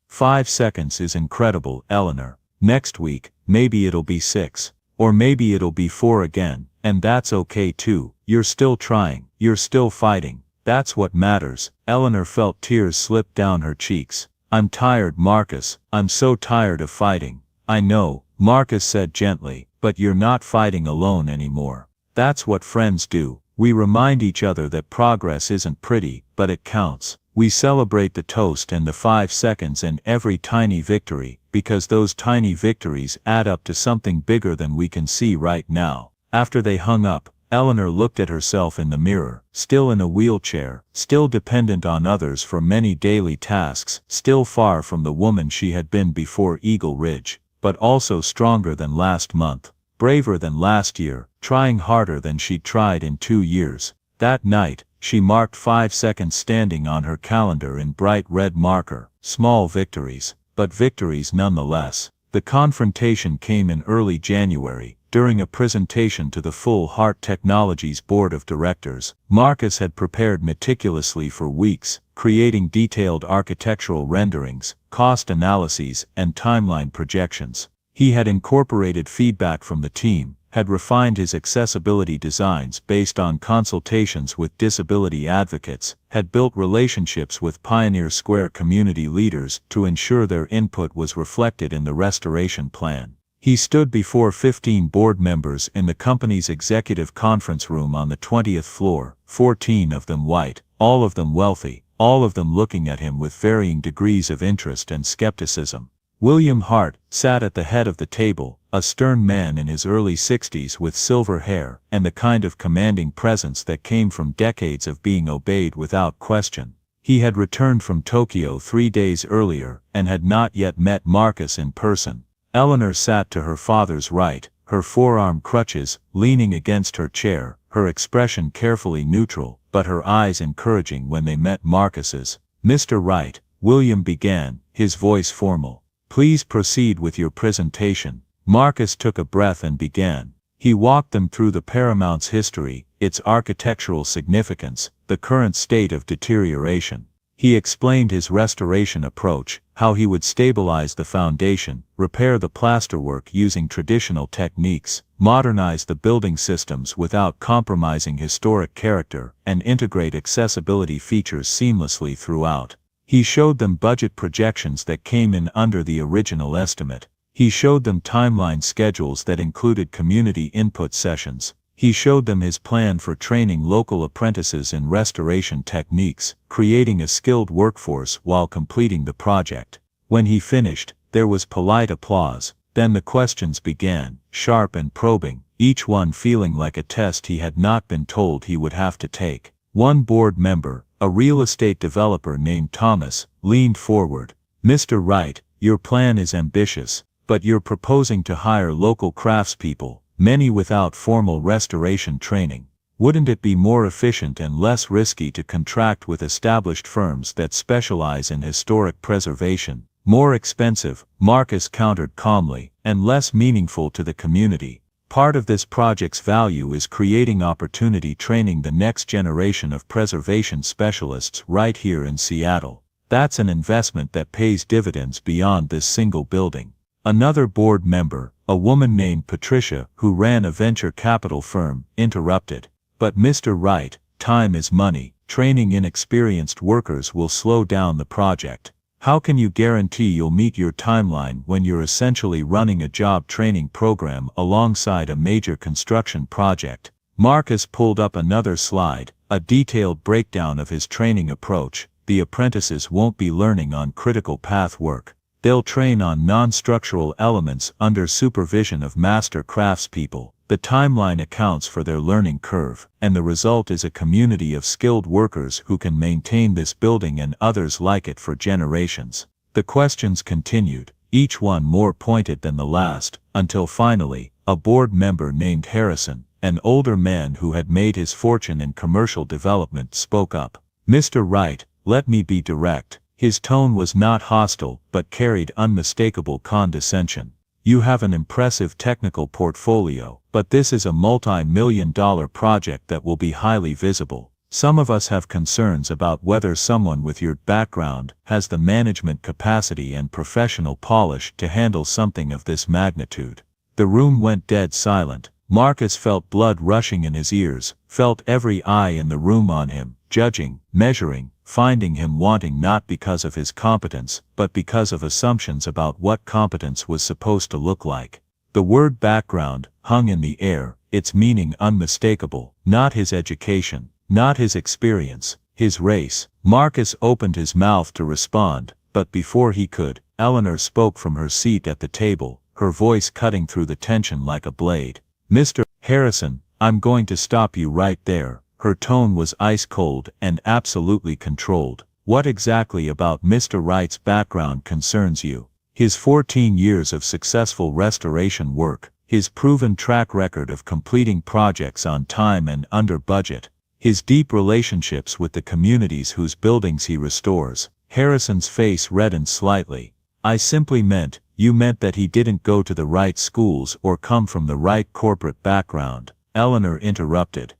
5 seconds is incredible, Eleanor. Next week, maybe it'll be 6. Or maybe it'll be 4 again, and that's okay too. You're still trying, you're still fighting. That's what matters. Eleanor felt tears slip down her cheeks. "I'm tired, Marcus, I'm so tired of fighting." "I know," Marcus said gently, "but you're not fighting alone anymore. That's what friends do. We remind each other that progress isn't pretty, but it counts. We celebrate the toast and the 5 seconds and every tiny victory, because those tiny victories add up to something bigger than we can see right now." After they hung up, Eleanor looked at herself in the mirror, still in a wheelchair, still dependent on others for many daily tasks, still far from the woman she had been before Eagle Ridge, but also stronger than last month, braver than last year, trying harder than she'd tried in 2 years. That night, she marked 5 seconds standing on her calendar in bright red marker, small victories, but victories nonetheless. The confrontation came in early January, during a presentation to the Full Heart Technologies Board of Directors. Marcus had prepared meticulously for weeks, creating detailed architectural renderings, cost analyses, and timeline projections. He had incorporated feedback from the team, had refined his accessibility designs based on consultations with disability advocates, had built relationships with Pioneer Square community leaders to ensure their input was reflected in the restoration plan. He stood before 15 board members in the company's executive conference room on the 20th floor, 14 of them white, all of them wealthy, all of them looking at him with varying degrees of interest and skepticism. William Hart sat at the head of the table, a stern man in his early 60s with silver hair and the kind of commanding presence that came from decades of being obeyed without question. He had returned from Tokyo 3 days earlier and had not yet met Marcus in person. Eleanor sat to her father's right, her forearm crutches, leaning against her chair, her expression carefully neutral, but her eyes encouraging when they met Marcus's. "Mr. Wright," William began, his voice formal. "Please proceed with your presentation." Marcus took a breath and began. He walked them through the Paramount's history, its architectural significance, the current state of deterioration. He explained his restoration approach, how he would stabilize the foundation, repair the plasterwork using traditional techniques, modernize the building systems without compromising historic character, and integrate accessibility features seamlessly throughout. He showed them budget projections that came in under the original estimate. He showed them timeline schedules that included community input sessions. He showed them his plan for training local apprentices in restoration techniques, creating a skilled workforce while completing the project. When he finished, there was polite applause. Then the questions began, sharp and probing, each one feeling like a test he had not been told he would have to take. One board member, a real estate developer named Thomas, leaned forward. "Mr. Wright, your plan is ambitious, but you're proposing to hire local craftspeople, many without formal restoration training. Wouldn't it be more efficient and less risky to contract with established firms that specialize in historic preservation? More expensive," Marcus countered calmly, "and less meaningful to the community. Part of this project's value is creating opportunity training the next generation of preservation specialists right here in Seattle. That's an investment that pays dividends beyond this single building." Another board member, a woman named Patricia, who ran a venture capital firm, interrupted. "But Mr. Wright, time is money. Training inexperienced workers will slow down the project. How can you guarantee you'll meet your timeline when you're essentially running a job training program alongside a major construction project?" Marcus pulled up another slide, a detailed breakdown of his training approach. "The apprentices won't be learning on critical path work. They'll train on non-structural elements under supervision of master craftspeople. The timeline accounts for their learning curve, and the result is a community of skilled workers who can maintain this building and others like it for generations." The questions continued, each one more pointed than the last, until finally, a board member named Harrison, an older man who had made his fortune in commercial development, spoke up. "Mr. Wright, let me be direct." His tone was not hostile but carried unmistakable condescension. "You have an impressive technical portfolio, but this is a multi-million-dollar project that will be highly visible. Some of us have concerns about whether someone with your background has the management capacity and professional polish to handle something of this magnitude." The room went dead silent. Marcus felt blood rushing in his ears, felt every eye in the room on him, judging, measuring, finding him wanting not because of his competence, but because of assumptions about what competence was supposed to look like. The word background hung in the air, its meaning unmistakable. Not his education, not his experience, his race. Marcus opened his mouth to respond, but before he could, Eleanor spoke from her seat at the table, her voice cutting through the tension like a blade. "Mr. Harrison, I'm going to stop you right there." Her tone was ice cold and absolutely controlled. "What exactly about Mr. Wright's background concerns you? His 14 years of successful restoration work, his proven track record of completing projects on time and under budget, his deep relationships with the communities whose buildings he restores." Harrison's face reddened slightly. "I simply meant, you meant that he didn't go to the right schools or come from the right corporate background," Eleanor interrupted.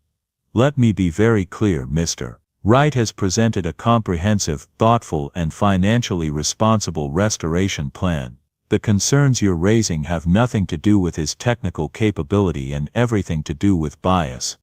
"Let me be very clear, Mr. Wright has presented a comprehensive, thoughtful and financially responsible restoration plan. The concerns you're raising have nothing to do with his technical capability and everything to do with bias."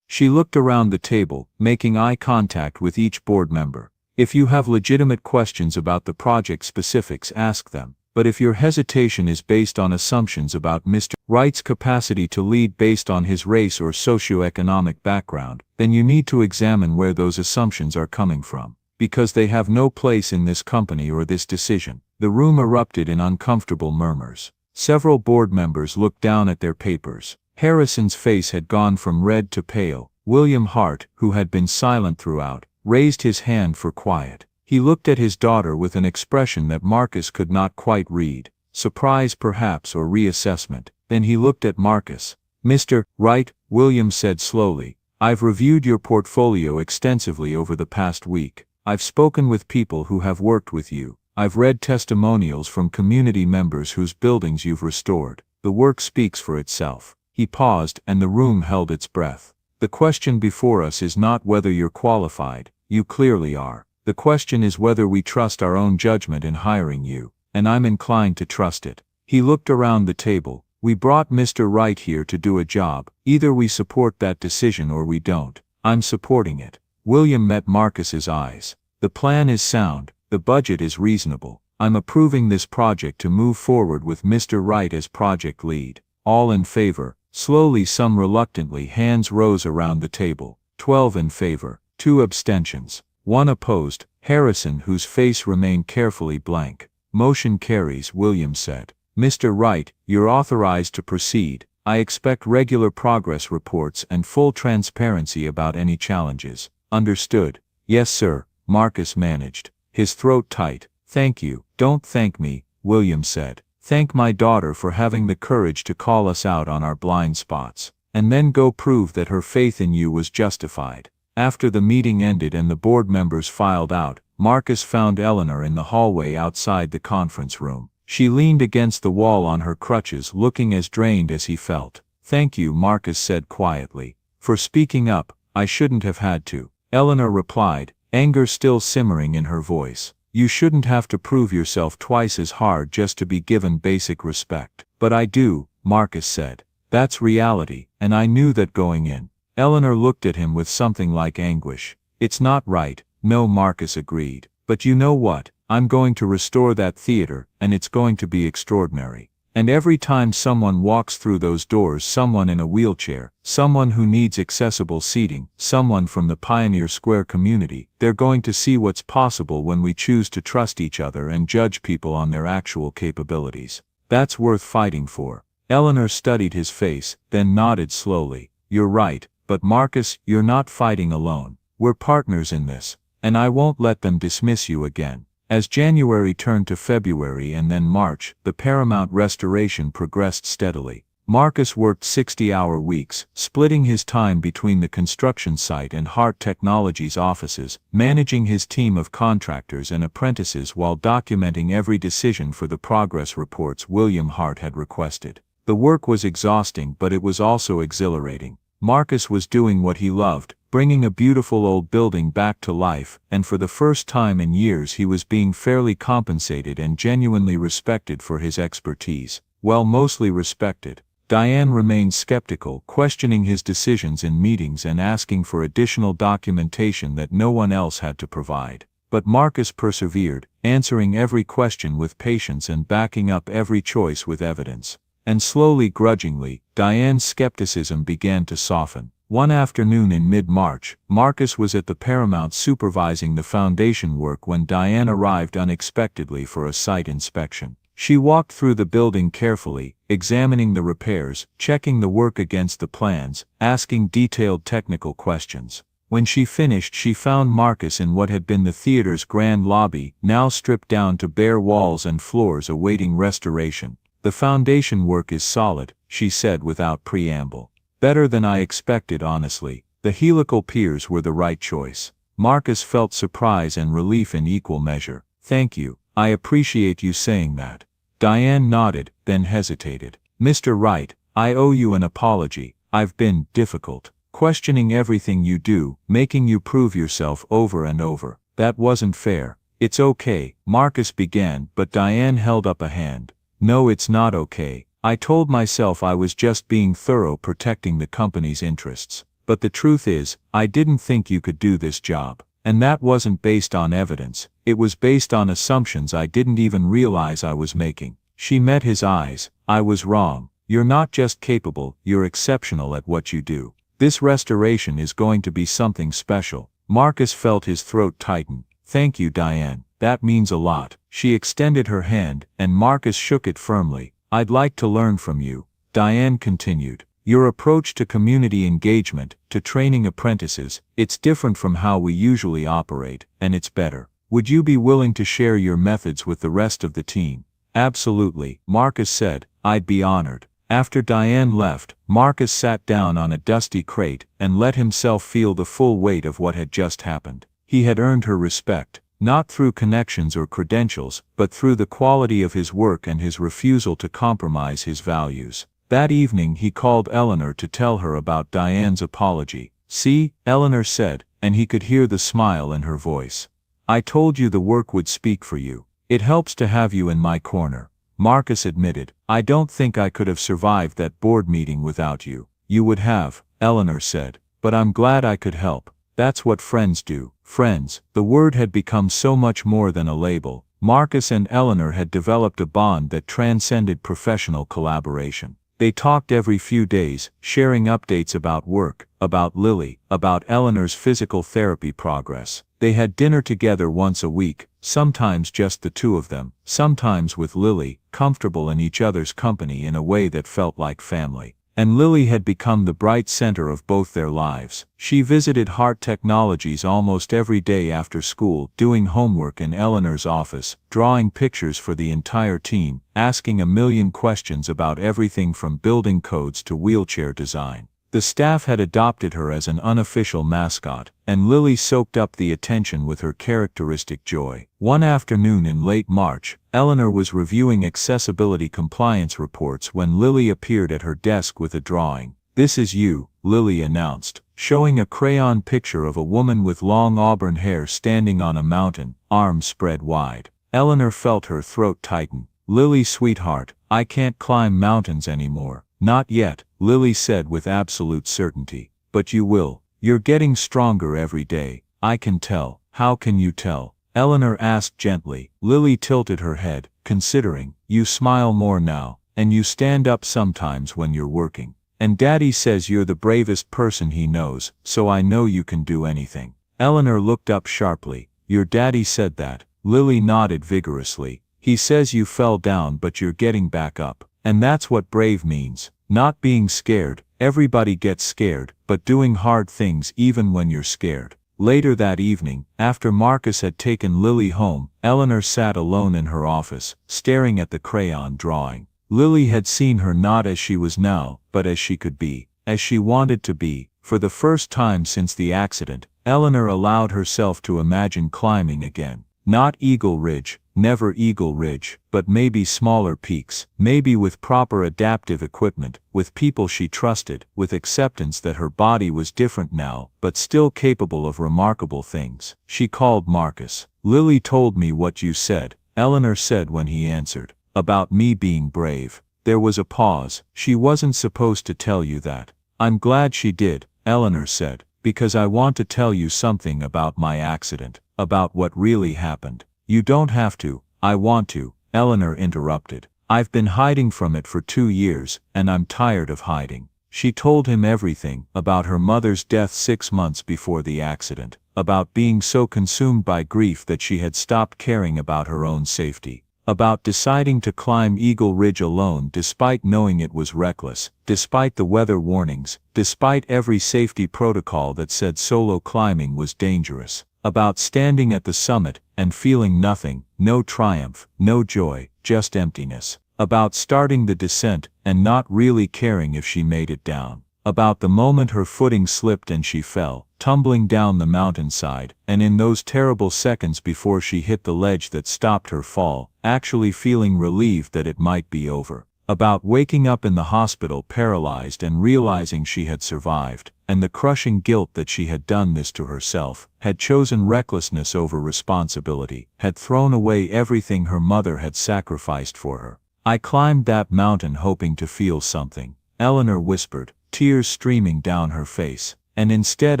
She looked around the table, making eye contact with each board member. "If you have legitimate questions about the project specifics, ask them. But if your hesitation is based on assumptions about Mr. Wright's capacity to lead based on his race or socioeconomic background, then you need to examine where those assumptions are coming from, because they have no place in this company or this decision." The room erupted in uncomfortable murmurs. Several board members looked down at their papers. Harrison's face had gone from red to pale. William Hart, who had been silent throughout, raised his hand for quiet. He looked at his daughter with an expression that Marcus could not quite read, surprise perhaps or reassessment. Then he looked at Marcus. "Mr. Wright," William said slowly, "I've reviewed your portfolio extensively over the past week. I've spoken with people who have worked with you. I've read testimonials from community members whose buildings you've restored. The work speaks for itself." He paused, and the room held its breath. "The question before us is not whether you're qualified. You clearly are. The question is whether we trust our own judgment in hiring you, and I'm inclined to trust it." He looked around the table. "We brought Mr. Wright here to do a job. Either we support that decision or we don't. I'm supporting it." William met Marcus's eyes. "The plan is sound, the budget is reasonable. I'm approving this project to move forward with Mr. Wright as project lead. All in favor?" Slowly, some reluctantly, hands rose around the table. 12 in favor, 2 abstentions. 1 opposed, Harrison, whose face remained carefully blank. "Motion carries," William said. "Mr. Wright, you're authorized to proceed. I expect regular progress reports and full transparency about any challenges." "Understood." "Yes, sir," Marcus managed, his throat tight. "Thank you." "Don't thank me," William said. "Thank my daughter for having the courage to call us out on our blind spots. And then go prove that her faith in you was justified." After the meeting ended and the board members filed out, Marcus found Eleanor in the hallway outside the conference room. She leaned against the wall on her crutches, looking as drained as he felt. "Thank you," Marcus said quietly, "for speaking up. I shouldn't have had to." Eleanor replied, anger still simmering in her voice. "You shouldn't have to prove yourself twice as hard just to be given basic respect." "But I do," Marcus said. "That's reality, and I knew that going in." Eleanor looked at him with something like anguish. "It's not right." "No," Marcus agreed. "But you know what? I'm going to restore that theater, and it's going to be extraordinary. And every time someone walks through those doors, someone in a wheelchair, someone who needs accessible seating, someone from the Pioneer Square community, they're going to see what's possible when we choose to trust each other and judge people on their actual capabilities. That's worth fighting for." Eleanor studied his face, then nodded slowly. "You're right. But Marcus, you're not fighting alone. We're partners in this, and I won't let them dismiss you again." As January turned to February and then March, the Paramount restoration progressed steadily. Marcus worked 60-hour weeks, splitting his time between the construction site and Hart Technologies offices, managing his team of contractors and apprentices while documenting every decision for the progress reports William Hart had requested. The work was exhausting, but it was also exhilarating. Marcus was doing what he loved, bringing a beautiful old building back to life, and for the first time in years he was being fairly compensated and genuinely respected for his expertise. Well, mostly respected. Diane remained skeptical, questioning his decisions in meetings and asking for additional documentation that no one else had to provide. But Marcus persevered, answering every question with patience and backing up every choice with evidence. And slowly, grudgingly, Diane's skepticism began to soften. One afternoon in mid-March, Marcus was at the Paramount supervising the foundation work when Diane arrived unexpectedly for a site inspection. She walked through the building carefully, examining the repairs, checking the work against the plans, asking detailed technical questions. When she finished, she found Marcus in what had been the theater's grand lobby, now stripped down to bare walls and floors awaiting restoration. "The foundation work is solid," she said without preamble. "Better than I expected, honestly. The helical piers were the right choice." Marcus felt surprise and relief in equal measure. "Thank you. I appreciate you saying that." Diane nodded, then hesitated. "Mr. Wright, I owe you an apology. I've been difficult. Questioning everything you do, making you prove yourself over and over. That wasn't fair." "It's okay," Marcus began, but Diane held up a hand. "No, it's not okay. I told myself I was just being thorough, protecting the company's interests. But the truth is, I didn't think you could do this job. And that wasn't based on evidence, it was based on assumptions I didn't even realize I was making." She met his eyes. "I was wrong. You're not just capable, you're exceptional at what you do. This restoration is going to be something special." Marcus felt his throat tighten. "Thank you, Diane. That means a lot." She extended her hand, and Marcus shook it firmly. "I'd like to learn from you," Diane continued. "Your approach to community engagement, to training apprentices, it's different from how we usually operate, and it's better. Would you be willing to share your methods with the rest of the team?" "Absolutely," Marcus said. "I'd be honored." After Diane left, Marcus sat down on a dusty crate and let himself feel the full weight of what had just happened. He had earned her respect, not through connections or credentials, but through the quality of his work and his refusal to compromise his values. That evening he called Eleanor to tell her about Diane's apology. "See," Eleanor said, and he could hear the smile in her voice. "I told you the work would speak for you. It helps to have you in my corner." Marcus admitted. "I don't think I could have survived that board meeting without you." "You would have," Eleanor said. "But I'm glad I could help. That's what friends do." Friends, the word had become so much more than a label. Marcus and Eleanor had developed a bond that transcended professional collaboration. They talked every few days, sharing updates about work, about Lily, about Eleanor's physical therapy progress. They had dinner together once a week, sometimes just the two of them, sometimes with Lily, comfortable in each other's company in a way that felt like family. And Lily had become the bright center of both their lives. She visited Heart Technologies almost every day after school, doing homework in Eleanor's office, drawing pictures for the entire team, asking a million questions about everything from building codes to wheelchair design. The staff had adopted her as an unofficial mascot, and Lily soaked up the attention with her characteristic joy. One afternoon in late March, Eleanor was reviewing accessibility compliance reports when Lily appeared at her desk with a drawing. "This is you," Lily announced, showing a crayon picture of a woman with long auburn hair standing on a mountain, arms spread wide. Eleanor felt her throat tighten. "Lily, sweetheart, I can't climb mountains anymore." "Not yet," Lily said with absolute certainty. "But you will. You're getting stronger every day. I can tell." "How can you tell?" Eleanor asked gently. Lily tilted her head, considering. "You smile more now, and you stand up sometimes when you're working. And Daddy says you're the bravest person he knows, so I know you can do anything." Eleanor looked up sharply. "Your daddy said that?" Lily nodded vigorously. "He says you fell down but you're getting back up. And that's what brave means. Not being scared. Everybody gets scared, but doing hard things even when you're scared." Later that evening, after Marcus had taken Lily home, Eleanor sat alone in her office, staring at the crayon drawing. Lily had seen her not as she was now, but as she could be, as she wanted to be. For the first time since the accident, Eleanor allowed herself to imagine climbing again. Not Eagle Ridge, never Eagle Ridge, but maybe smaller peaks, maybe with proper adaptive equipment, with people she trusted, with acceptance that her body was different now, but still capable of remarkable things. She called Marcus. "Lily told me what you said," Eleanor said when he answered. "About me being brave." There was a pause. "She wasn't supposed to tell you that." "I'm glad she did," Eleanor said, "because I want to tell you something about my accident. About what really happened." "You don't have to." "I want to," Eleanor interrupted. "I've been hiding from it for 2 years, and I'm tired of hiding." She told him everything, about her mother's death 6 months before the accident, about being so consumed by grief that she had stopped caring about her own safety, About deciding to climb Eagle Ridge alone despite knowing it was reckless, despite the weather warnings, despite every safety protocol that said solo climbing was dangerous. About standing at the summit and feeling nothing, no triumph, no joy, just emptiness. About starting the descent and not really caring if she made it down. About the moment her footing slipped and she fell, tumbling down the mountainside, and in those terrible seconds before she hit the ledge that stopped her fall, actually feeling relieved that it might be over. About waking up in the hospital paralyzed and realizing she had survived, and the crushing guilt that she had done this to herself, had chosen recklessness over responsibility, had thrown away everything her mother had sacrificed for her. I climbed that mountain hoping to feel something, Eleanor whispered, tears streaming down her face, and instead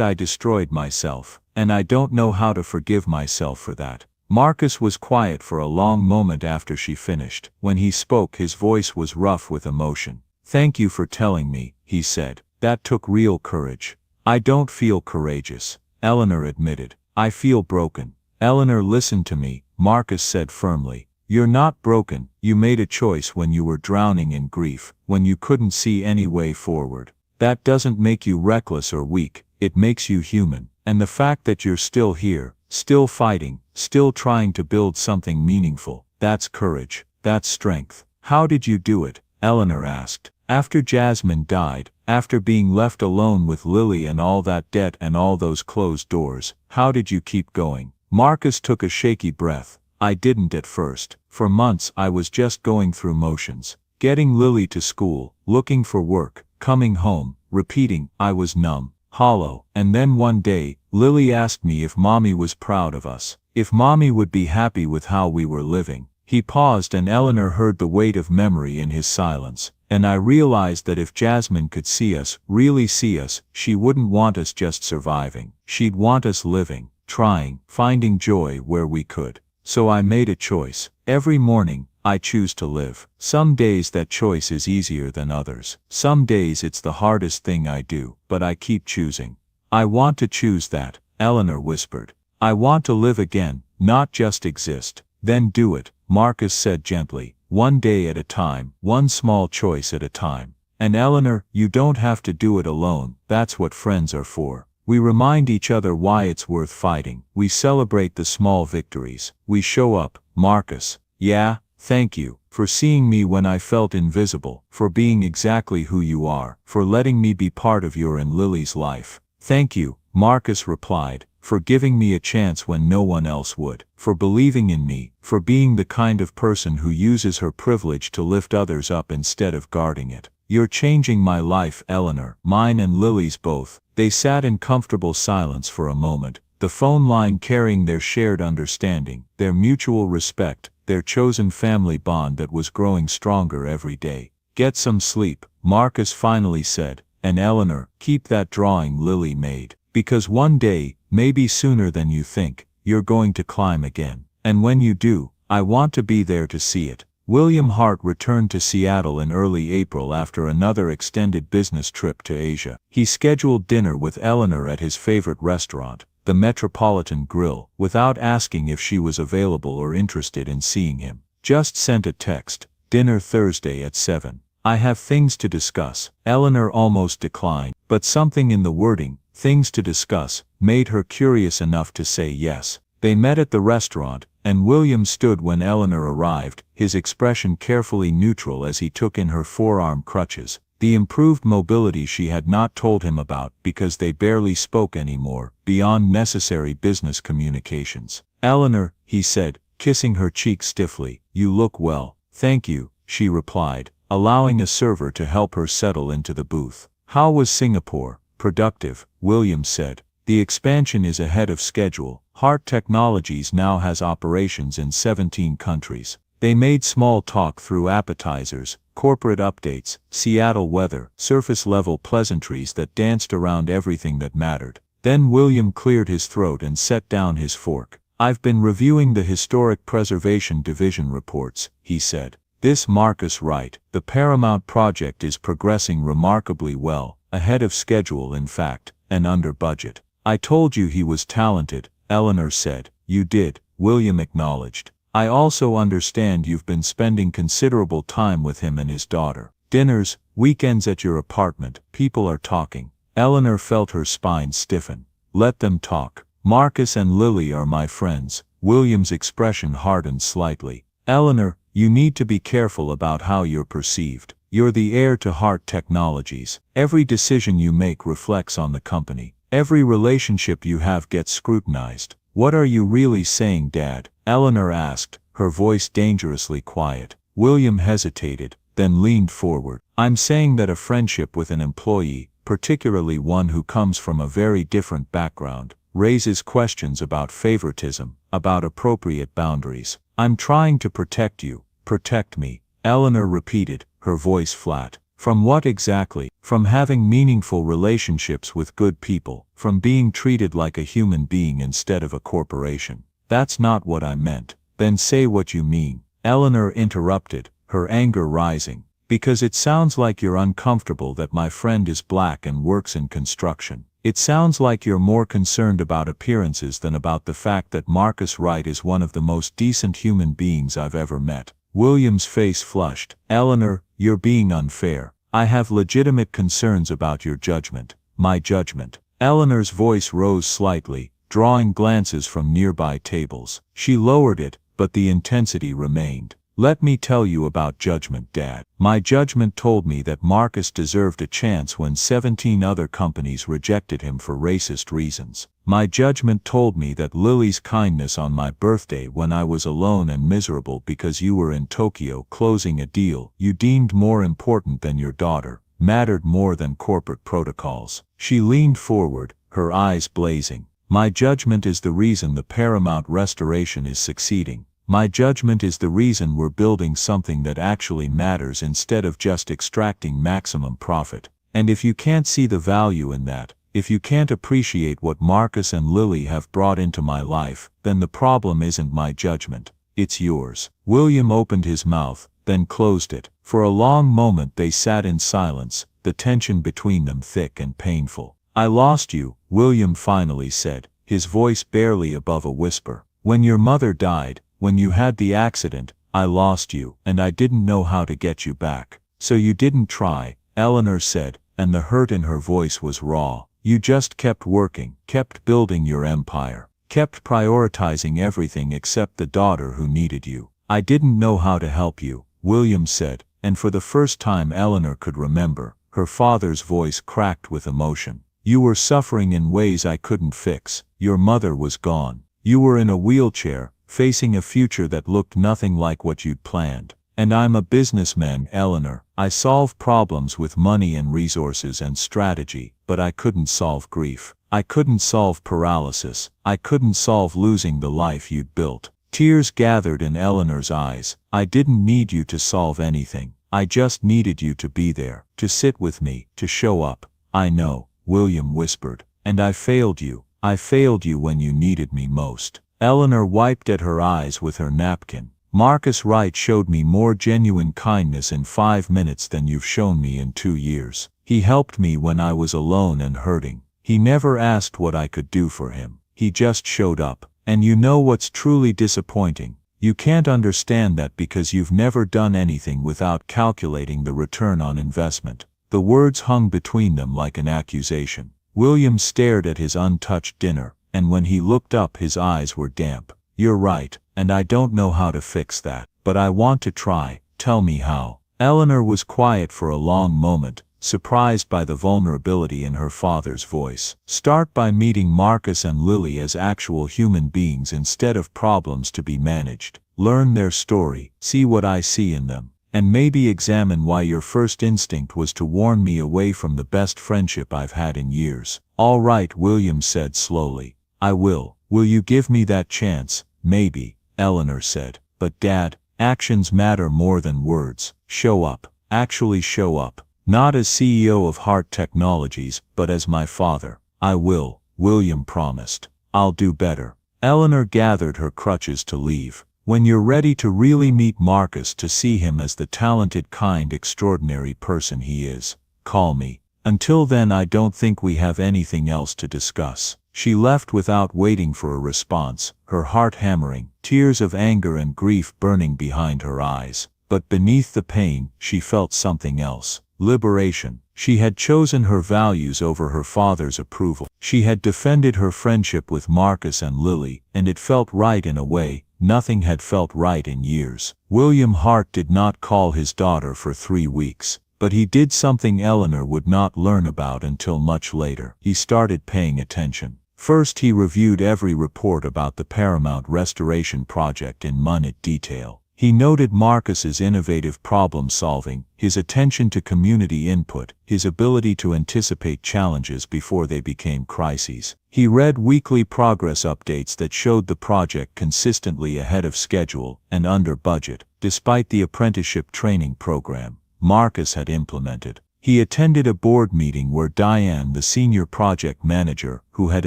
I destroyed myself, and I don't know how to forgive myself for that. Marcus was quiet for a long moment after she finished. When he spoke, his voice was rough with emotion. "Thank you for telling me," he said. "That took real courage." "I don't feel courageous," Eleanor admitted. "I feel broken." "Eleanor, listen to me," Marcus said firmly. "You're not broken. You made a choice when you were drowning in grief, when you couldn't see any way forward. That doesn't make you reckless or weak, it makes you human. And the fact that you're still here, still fighting, still trying to build something meaningful, that's courage, that's strength." "How did you do it?" Eleanor asked. "After Jasmine died, after being left alone with Lily and all that debt and all those closed doors, how did you keep going?" Marcus took a shaky breath. "I didn't at first. For months I was just going through motions. Getting Lily to school, looking for work, coming home, repeating. I was numb, hollow. And then one day, Lily asked me if Mommy was proud of us, if Mommy would be happy with how we were living." He paused and Eleanor heard the weight of memory in his silence. "And I realized that if Jasmine could see us, really see us, she wouldn't want us just surviving. She'd want us living, trying, finding joy where we could. So I made a choice. Every morning, I choose to live. Some days that choice is easier than others. Some days it's the hardest thing I do, but I keep choosing." "I want to choose that," Eleanor whispered. "I want to live again, not just exist." "Then do it," Marcus said gently. "One day at a time, one small choice at a time. And Eleanor, you don't have to do it alone. That's what friends are for. We remind each other why it's worth fighting. We celebrate the small victories. We show up." "Marcus." "Yeah, thank you, for seeing me when I felt invisible, for being exactly who you are, for letting me be part of your and Lily's life." "Thank you," Marcus replied, "for giving me a chance when no one else would, for believing in me, for being the kind of person who uses her privilege to lift others up instead of guarding it. You're changing my life, Eleanor, mine and Lily's both." They sat in comfortable silence for a moment, the phone line carrying their shared understanding, their mutual respect, their chosen family bond that was growing stronger every day. "Get some sleep," Marcus finally said, "and Eleanor, keep that drawing Lily made. Because one day, maybe sooner than you think, you're going to climb again. And when you do, I want to be there to see it." William Hart returned to Seattle in early April after another extended business trip to Asia. He scheduled dinner with Eleanor at his favorite restaurant, the Metropolitan Grill, without asking if she was available or interested in seeing him. Just sent a text, "Dinner Thursday at 7. I have things to discuss." Eleanor almost declined, but something in the wording, "things to discuss," made her curious enough to say yes. They met at the restaurant, and William stood when Eleanor arrived, his expression carefully neutral as he took in her forearm crutches, the improved mobility she had not told him about because they barely spoke anymore, beyond necessary business communications. "Eleanor," he said, kissing her cheek stiffly, "you look well." "Thank you," she replied, allowing a server to help her settle into the booth. "How was Singapore?" "Productive," William said. "The expansion is ahead of schedule. Hart Technologies now has operations in 17 countries. They made small talk through appetizers, corporate updates, Seattle weather, surface-level pleasantries that danced around everything that mattered. Then William cleared his throat and set down his fork. "I've been reviewing the Historic Preservation Division reports," he said. "This Marcus Wright, the Paramount project is progressing remarkably well, ahead of schedule in fact, and under budget." "I told you he was talented," Eleanor said. "You did," William acknowledged. I also understand you've been spending considerable time with him and his daughter. Dinners, weekends at your apartment, people are talking. Eleanor felt her spine stiffen. Let them talk. Marcus and Lily are my friends. William's expression hardened slightly. Eleanor, you need to be careful about how you're perceived. You're the heir to Heart Technologies. Every decision you make reflects on the company. Every relationship you have gets scrutinized. What are you really saying, Dad? Eleanor asked, her voice dangerously quiet. William hesitated, then leaned forward. I'm saying that a friendship with an employee, particularly one who comes from a very different background, raises questions about favoritism, about appropriate boundaries. I'm trying to protect you. Protect me, Eleanor repeated, her voice flat. From what exactly? From having meaningful relationships with good people, from being treated like a human being instead of a corporation. That's not what I meant. Then say what you mean. Eleanor interrupted, her anger rising. Because it sounds like you're uncomfortable that my friend is black and works in construction. It sounds like you're more concerned about appearances than about the fact that Marcus Wright is one of the most decent human beings I've ever met. William's face flushed. Eleanor, you're being unfair. I have legitimate concerns about your judgment. My judgment. Eleanor's voice rose slightly, drawing glances from nearby tables. She lowered it, but the intensity remained. Let me tell you about judgment, Dad. My judgment told me that Marcus deserved a chance when 17 other companies rejected him for racist reasons. My judgment told me that Lily's kindness on my birthday when I was alone and miserable because you were in Tokyo closing a deal you deemed more important than your daughter, mattered more than corporate protocols. She leaned forward, her eyes blazing. My judgment is the reason the Paramount restoration is succeeding. My judgment is the reason we're building something that actually matters instead of just extracting maximum profit. And if you can't see the value in that, if you can't appreciate what Marcus and Lily have brought into my life, then the problem isn't my judgment, it's yours. William opened his mouth, then closed it. For a long moment they sat in silence, the tension between them thick and painful. I lost you, William finally said, his voice barely above a whisper. When your mother died, when you had the accident, I lost you, and I didn't know how to get you back. So you didn't try, Eleanor said, and the hurt in her voice was raw. You just kept working, kept building your empire, kept prioritizing everything except the daughter who needed you. I didn't know how to help you, William said, and for the first time Eleanor could remember, her father's voice cracked with emotion. You were suffering in ways I couldn't fix. Your mother was gone. You were in a wheelchair, facing a future that looked nothing like what you'd planned. And I'm a businessman, Eleanor. I solve problems with money and resources and strategy, but I couldn't solve grief. I couldn't solve paralysis. I couldn't solve losing the life you'd built. Tears gathered in Eleanor's eyes. I didn't need you to solve anything. I just needed you to be there, to sit with me, to show up. I know, William whispered. And I failed you. I failed you when you needed me most. Eleanor wiped at her eyes with her napkin. Marcus Wright showed me more genuine kindness in 5 minutes than you've shown me in 2 years. He helped me when I was alone and hurting. He never asked what I could do for him. He just showed up. And you know what's truly disappointing? You can't understand that because you've never done anything without calculating the return on investment. The words hung between them like an accusation. William stared at his untouched dinner, and when he looked up his eyes were damp. You're right, and I don't know how to fix that, but I want to try. Tell me how. Eleanor was quiet for a long moment, surprised by the vulnerability in her father's voice. Start by meeting Marcus and Lily as actual human beings instead of problems to be managed. Learn their story, see what I see in them, and maybe examine why your first instinct was to warn me away from the best friendship I've had in years. All right, William said slowly. I will. Will you give me that chance? Maybe, Eleanor said. But Dad, actions matter more than words. Show up. Actually show up. Not as CEO of Heart Technologies, but as my father. I will, William promised. I'll do better. Eleanor gathered her crutches to leave. When you're ready to really meet Marcus, to see him as the talented, kind, extraordinary person he is, call me. Until then I don't think we have anything else to discuss. She left without waiting for a response, her heart hammering, tears of anger and grief burning behind her eyes. But beneath the pain, she felt something else. Liberation. She had chosen her values over her father's approval. She had defended her friendship with Marcus and Lily, and it felt right in a way. Nothing had felt right in years. William Hart did not call his daughter for 3 weeks. But he did something Eleanor would not learn about until much later. He started paying attention. First, he reviewed every report about the Paramount restoration project in minute detail. He noted Marcus's innovative problem-solving, his attention to community input, his ability to anticipate challenges before they became crises. He read weekly progress updates that showed the project consistently ahead of schedule and under budget, despite the apprenticeship training program Marcus had implemented. He attended a board meeting where Diane, the senior project manager, who had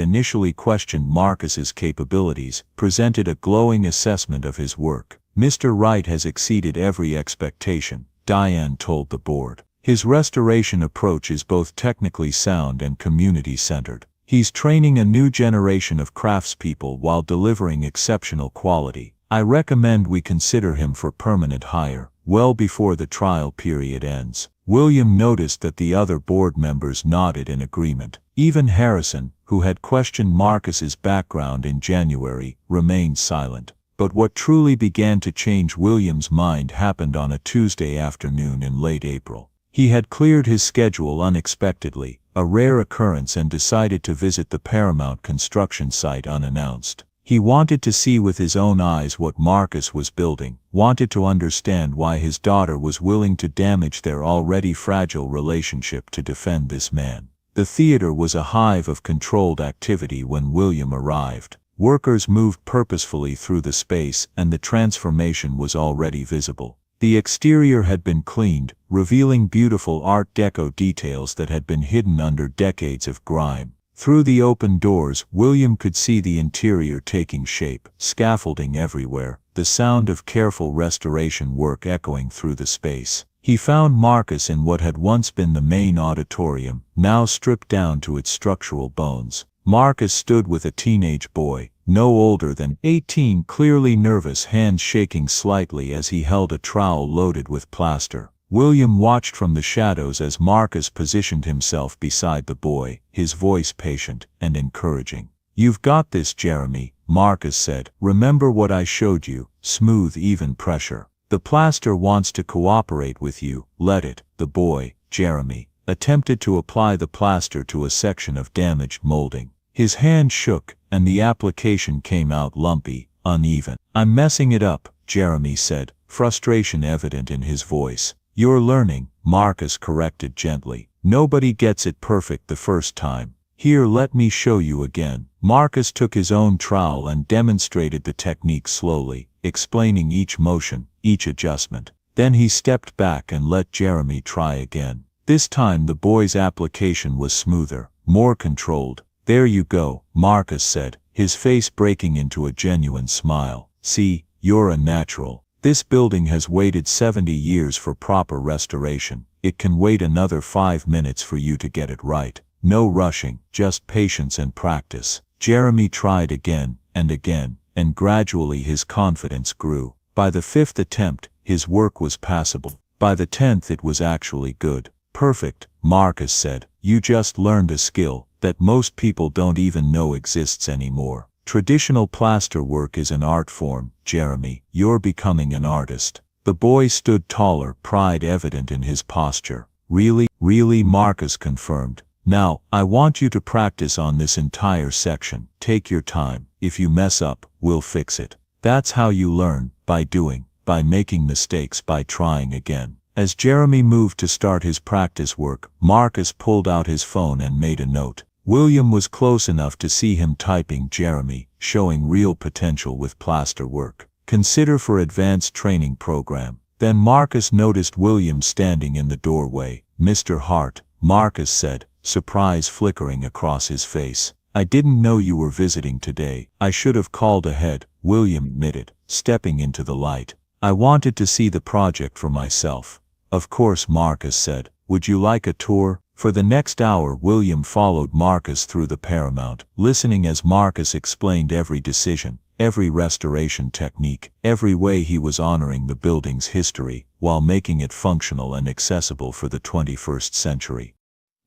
initially questioned Marcus's capabilities, presented a glowing assessment of his work. "Mr. Wright has exceeded every expectation," Diane told the board. "His restoration approach is both technically sound and community-centered. He's training a new generation of craftspeople while delivering exceptional quality. I recommend we consider him for permanent hire, well before the trial period ends." William noticed that the other board members nodded in agreement. Even Harrison, who had questioned Marcus's background in January, remained silent. But what truly began to change William's mind happened on a Tuesday afternoon in late April. He had cleared his schedule unexpectedly, a rare occurrence, and decided to visit the Paramount construction site unannounced. He wanted to see with his own eyes what Marcus was building, wanted to understand why his daughter was willing to damage their already fragile relationship to defend this man. The theater was a hive of controlled activity when William arrived. Workers moved purposefully through the space, and the transformation was already visible. The exterior had been cleaned, revealing beautiful Art Deco details that had been hidden under decades of grime. Through the open doors, William could see the interior taking shape, scaffolding everywhere, the sound of careful restoration work echoing through the space. He found Marcus in what had once been the main auditorium, now stripped down to its structural bones. Marcus stood with a teenage boy, no older than 18, clearly nervous, hands shaking slightly as he held a trowel loaded with plaster. William watched from the shadows as Marcus positioned himself beside the boy, his voice patient and encouraging. "You've got this, Jeremy," Marcus said. "Remember what I showed you, smooth, even pressure. The plaster wants to cooperate with you, let it." The boy, Jeremy, attempted to apply the plaster to a section of damaged molding. His hand shook, and the application came out lumpy, uneven. "I'm messing it up," Jeremy said, frustration evident in his voice. "You're learning," Marcus corrected gently. "Nobody gets it perfect the first time. Here, let me show you again." Marcus took his own trowel and demonstrated the technique slowly, explaining each motion, each adjustment. Then he stepped back and let Jeremy try again. This time the boy's application was smoother, more controlled. "There you go," Marcus said, his face breaking into a genuine smile. "See, you're a natural. This building has waited 70 years for proper restoration. It can wait another 5 minutes for you to get it right. No rushing, just patience and practice." Jeremy tried again, and gradually his confidence grew. By the 5th attempt, his work was passable. By the 10th it was actually good. "Perfect," Marcus said. "You just learned a skill that most people don't even know exists anymore. Traditional plaster work is an art form, Jeremy. You're becoming an artist." The boy stood taller, pride evident in his posture. Really, Marcus confirmed. "Now, I want you to practice on this entire section. Take your time. If you mess up, we'll fix it. That's how you learn, by doing, by making mistakes, by trying again." As Jeremy moved to start his practice work, Marcus pulled out his phone and made a note. William was close enough to see him typing Jeremy, showing real potential with plaster work. "Consider for advanced training program." Then Marcus noticed William standing in the doorway. "Mr. Hart," Marcus said, surprise flickering across his face. "I didn't know you were visiting today. I should have called ahead," William admitted, stepping into the light. "I wanted to see the project for myself." "Of course," Marcus said. "Would you like a tour?" For the next hour William followed Marcus through the Paramount, listening as Marcus explained every decision, every restoration technique, every way he was honoring the building's history, while making it functional and accessible for the 21st century.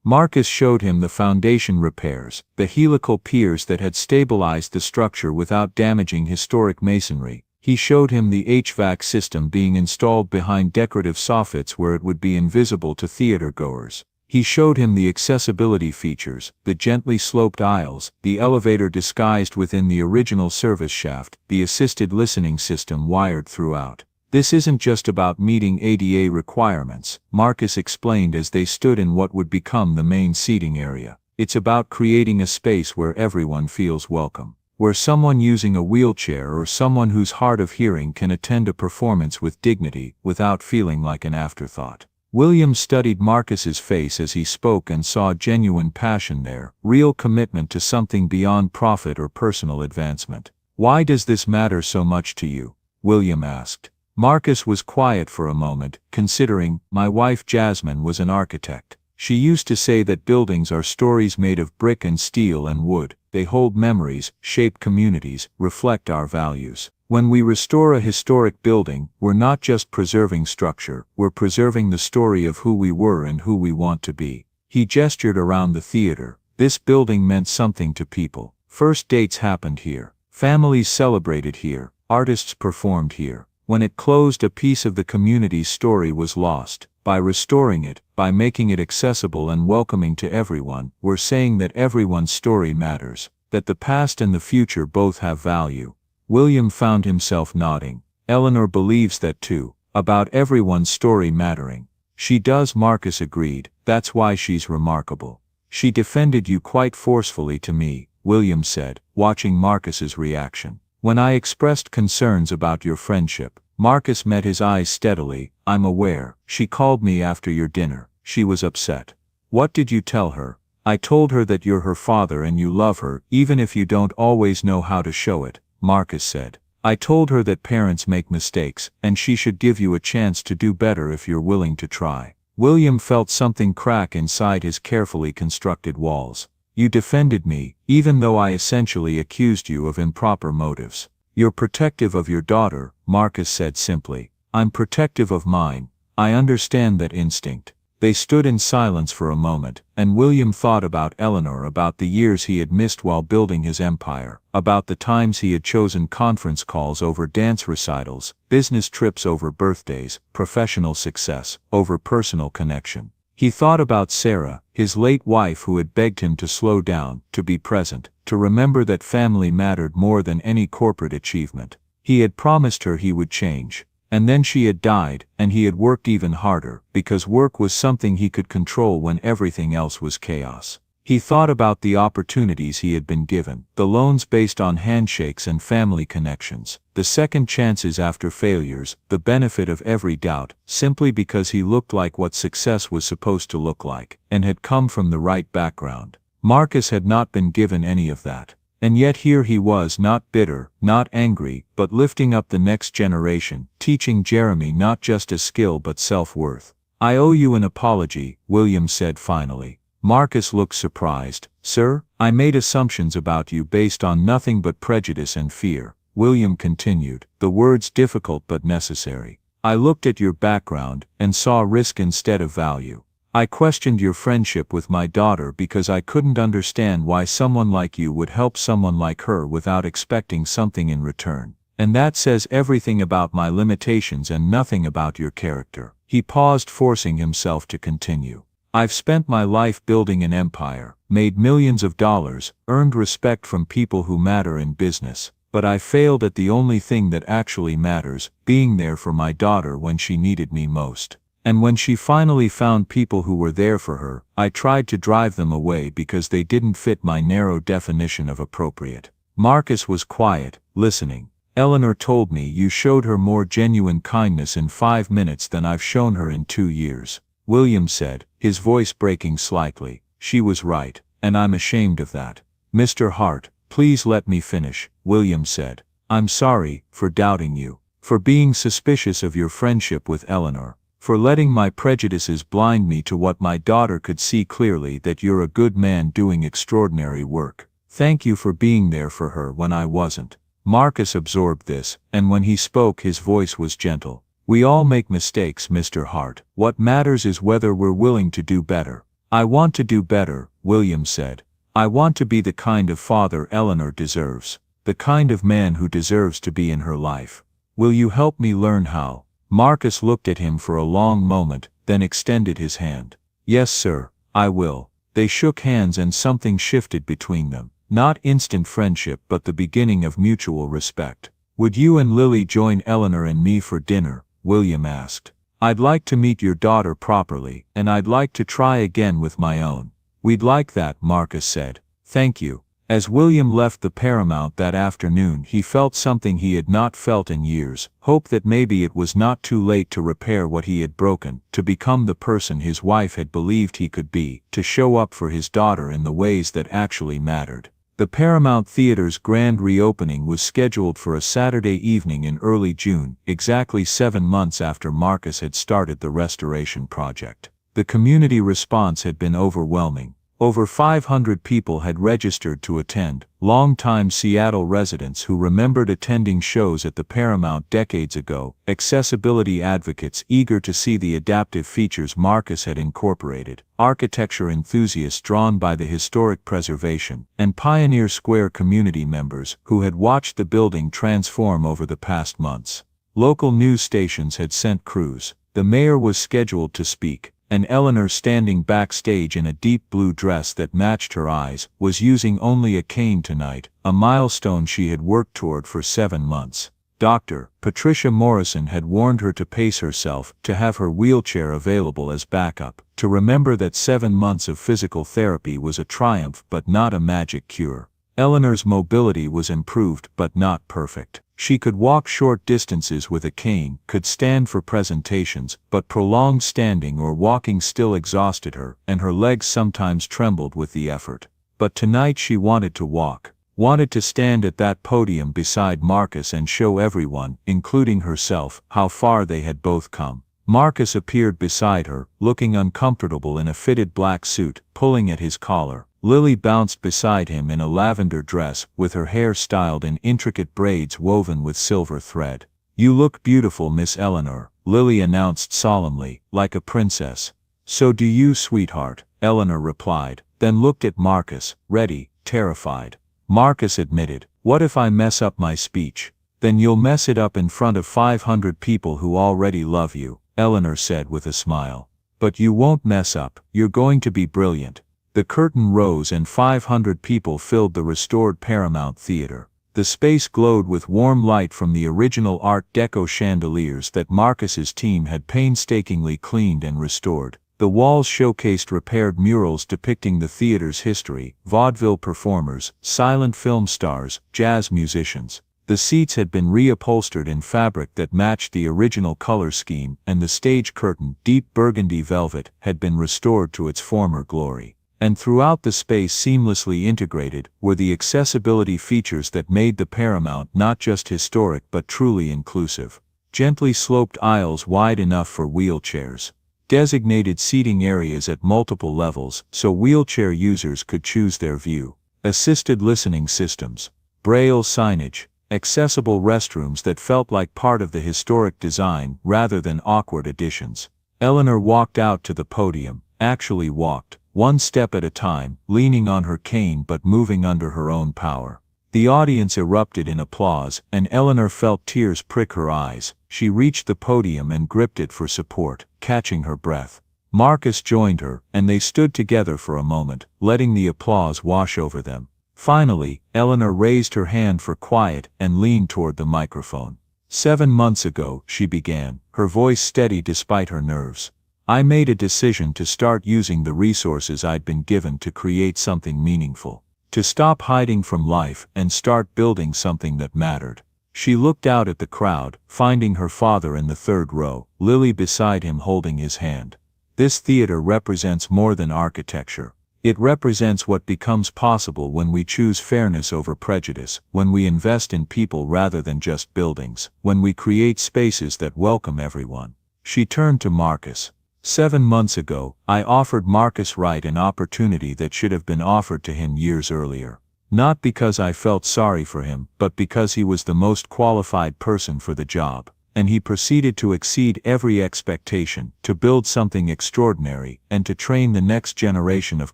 Marcus showed him the foundation repairs, the helical piers that had stabilized the structure without damaging historic masonry. He showed him the HVAC system being installed behind decorative soffits where it would be invisible to theater-goers. He showed him the accessibility features, the gently sloped aisles, the elevator disguised within the original service shaft, the assisted listening system wired throughout. This isn't just about meeting ADA requirements, Marcus explained as they stood in what would become the main seating area. It's about creating a space where everyone feels welcome, where someone using a wheelchair or someone who's hard of hearing can attend a performance with dignity, without feeling like an afterthought. William studied Marcus's face as he spoke and saw genuine passion there, real commitment to something beyond profit or personal advancement. "Why does this matter so much to you?" William asked. Marcus was quiet for a moment, considering. "My wife Jasmine was an architect. She used to say that buildings are stories made of brick and steel and wood. They hold memories, shape communities, reflect our values. When we restore a historic building, we're not just preserving structure, we're preserving the story of who we were and who we want to be." He gestured around the theater. This building meant something to people. First dates happened here. Families celebrated here. Artists performed here. When it closed, a piece of the community's story was lost. By restoring it, by making it accessible and welcoming to everyone, we're saying that everyone's story matters, that the past and the future both have value. William found himself nodding. Eleanor believes that too, about everyone's story mattering. She does, Marcus agreed. That's why she's remarkable. She defended you quite forcefully to me, William said, watching Marcus's reaction. When I expressed concerns about your friendship, Marcus met his eyes steadily. "I'm aware. She called me after your dinner. She was upset." "What did you tell her?" "I told her that you're her father and you love her, even if you don't always know how to show it," Marcus said. "I told her that parents make mistakes, and she should give you a chance to do better if you're willing to try." William felt something crack inside his carefully constructed walls. "You defended me, even though I essentially accused you of improper motives." "You're protective of your daughter," Marcus said simply. "I'm protective of mine. I understand that instinct." They stood in silence for a moment, and William thought about Eleanor, about the years he had missed while building his empire, about the times he had chosen conference calls over dance recitals, business trips over birthdays, professional success over personal connection. He thought about Sarah, his late wife, who had begged him to slow down, to be present, to remember that family mattered more than any corporate achievement. He had promised her he would change. And then she had died, and he had worked even harder, because work was something he could control when everything else was chaos. He thought about the opportunities he had been given, the loans based on handshakes and family connections, the second chances after failures, the benefit of every doubt, simply because he looked like what success was supposed to look like, and had come from the right background. Marcus had not been given any of that. And yet here he was, not bitter, not angry, but lifting up the next generation, teaching Jeremy not just a skill but self-worth. "I owe you an apology," William said finally. Marcus looked surprised. "Sir, I made assumptions about you based on nothing but prejudice and fear," William continued, the words difficult but necessary. "I looked at your background, and saw risk instead of value. I questioned your friendship with my daughter because I couldn't understand why someone like you would help someone like her without expecting something in return. And that says everything about my limitations and nothing about your character." He paused, forcing himself to continue. "I've spent my life building an empire, made millions of dollars, earned respect from people who matter in business, but I failed at the only thing that actually matters, being there for my daughter when she needed me most. And when she finally found people who were there for her, I tried to drive them away because they didn't fit my narrow definition of appropriate." Marcus was quiet, listening. "Eleanor told me you showed her more genuine kindness in 5 minutes than I've shown her in 2 years. William said, his voice breaking slightly. "She was right, and I'm ashamed of that." "Mr. Hart, please let me finish," William said. "I'm sorry for doubting you, for being suspicious of your friendship with Eleanor, for letting my prejudices blind me to what my daughter could see clearly, that you're a good man doing extraordinary work. Thank you for being there for her when I wasn't." Marcus absorbed this, and when he spoke his voice was gentle. "We all make mistakes, Mr. Hart. What matters is whether we're willing to do better." "I want to do better," William said. "I want to be the kind of father Eleanor deserves, the kind of man who deserves to be in her life. Will you help me learn how?" Marcus looked at him for a long moment, then extended his hand. "Yes, sir, I will." They shook hands and something shifted between them. Not instant friendship, but the beginning of mutual respect. "Would you and Lily join Eleanor and me for dinner?" William asked. "I'd like to meet your daughter properly, and I'd like to try again with my own." "We'd like that," Marcus said. "Thank you." As William left the Paramount that afternoon, he felt something he had not felt in years, hope that maybe it was not too late to repair what he had broken, to become the person his wife had believed he could be, to show up for his daughter in the ways that actually mattered. The Paramount Theater's grand reopening was scheduled for a Saturday evening in early June, exactly 7 months after Marcus had started the restoration project. The community response had been overwhelming. Over 500 people had registered to attend, longtime Seattle residents who remembered attending shows at the Paramount decades ago, accessibility advocates eager to see the adaptive features Marcus had incorporated, architecture enthusiasts drawn by the historic preservation, and Pioneer Square community members who had watched the building transform over the past months. Local news stations had sent crews. The mayor was scheduled to speak, and Eleanor, standing backstage in a deep blue dress that matched her eyes, was using only a cane tonight, a milestone she had worked toward for 7 months. Dr. Patricia Morrison had warned her to pace herself, to have her wheelchair available as backup, to remember that 7 months of physical therapy was a triumph but not a magic cure. Eleanor's mobility was improved but not perfect. She could walk short distances with a cane, could stand for presentations, but prolonged standing or walking still exhausted her, and her legs sometimes trembled with the effort. But tonight she wanted to walk, wanted to stand at that podium beside Marcus and show everyone, including herself, how far they had both come. Marcus appeared beside her, looking uncomfortable in a fitted black suit, pulling at his collar. Lily bounced beside him in a lavender dress, with her hair styled in intricate braids woven with silver thread. "You look beautiful, Miss Eleanor," Lily announced solemnly, "like a princess." "So do you, sweetheart," Eleanor replied, then looked at Marcus, ready, terrified. Marcus admitted, "What if I mess up my speech?" "Then you'll mess it up in front of 500 people who already love you," Eleanor said with a smile. "But you won't mess up, you're going to be brilliant." The curtain rose and 500 people filled the restored Paramount Theater. The space glowed with warm light from the original Art Deco chandeliers that Marcus's team had painstakingly cleaned and restored. The walls showcased repaired murals depicting the theater's history, vaudeville performers, silent film stars, jazz musicians. The seats had been reupholstered in fabric that matched the original color scheme, and the stage curtain, deep burgundy velvet, had been restored to its former glory. And throughout the space, seamlessly integrated, were the accessibility features that made the Paramount not just historic but truly inclusive. Gently sloped aisles wide enough for wheelchairs. Designated seating areas at multiple levels so wheelchair users could choose their view. Assisted listening systems. Braille signage. Accessible restrooms that felt like part of the historic design rather than awkward additions. Eleanor walked out to the podium, actually walked, one step at a time, leaning on her cane but moving under her own power. The audience erupted in applause, and Eleanor felt tears prick her eyes. She reached the podium and gripped it for support, catching her breath. Marcus joined her, and they stood together for a moment, letting the applause wash over them. Finally, Eleanor raised her hand for quiet and leaned toward the microphone. 7 months ago, she began, her voice steady despite her nerves. I made a decision to start using the resources I'd been given to create something meaningful. To stop hiding from life and start building something that mattered. She looked out at the crowd, finding her father in the third row, Lily beside him holding his hand. This theater represents more than architecture. It represents what becomes possible when we choose fairness over prejudice, when we invest in people rather than just buildings, when we create spaces that welcome everyone. She turned to Marcus. 7 months ago, I offered Marcus Wright an opportunity that should have been offered to him years earlier. Not because I felt sorry for him, but because he was the most qualified person for the job. And he proceeded to exceed every expectation, to build something extraordinary, and to train the next generation of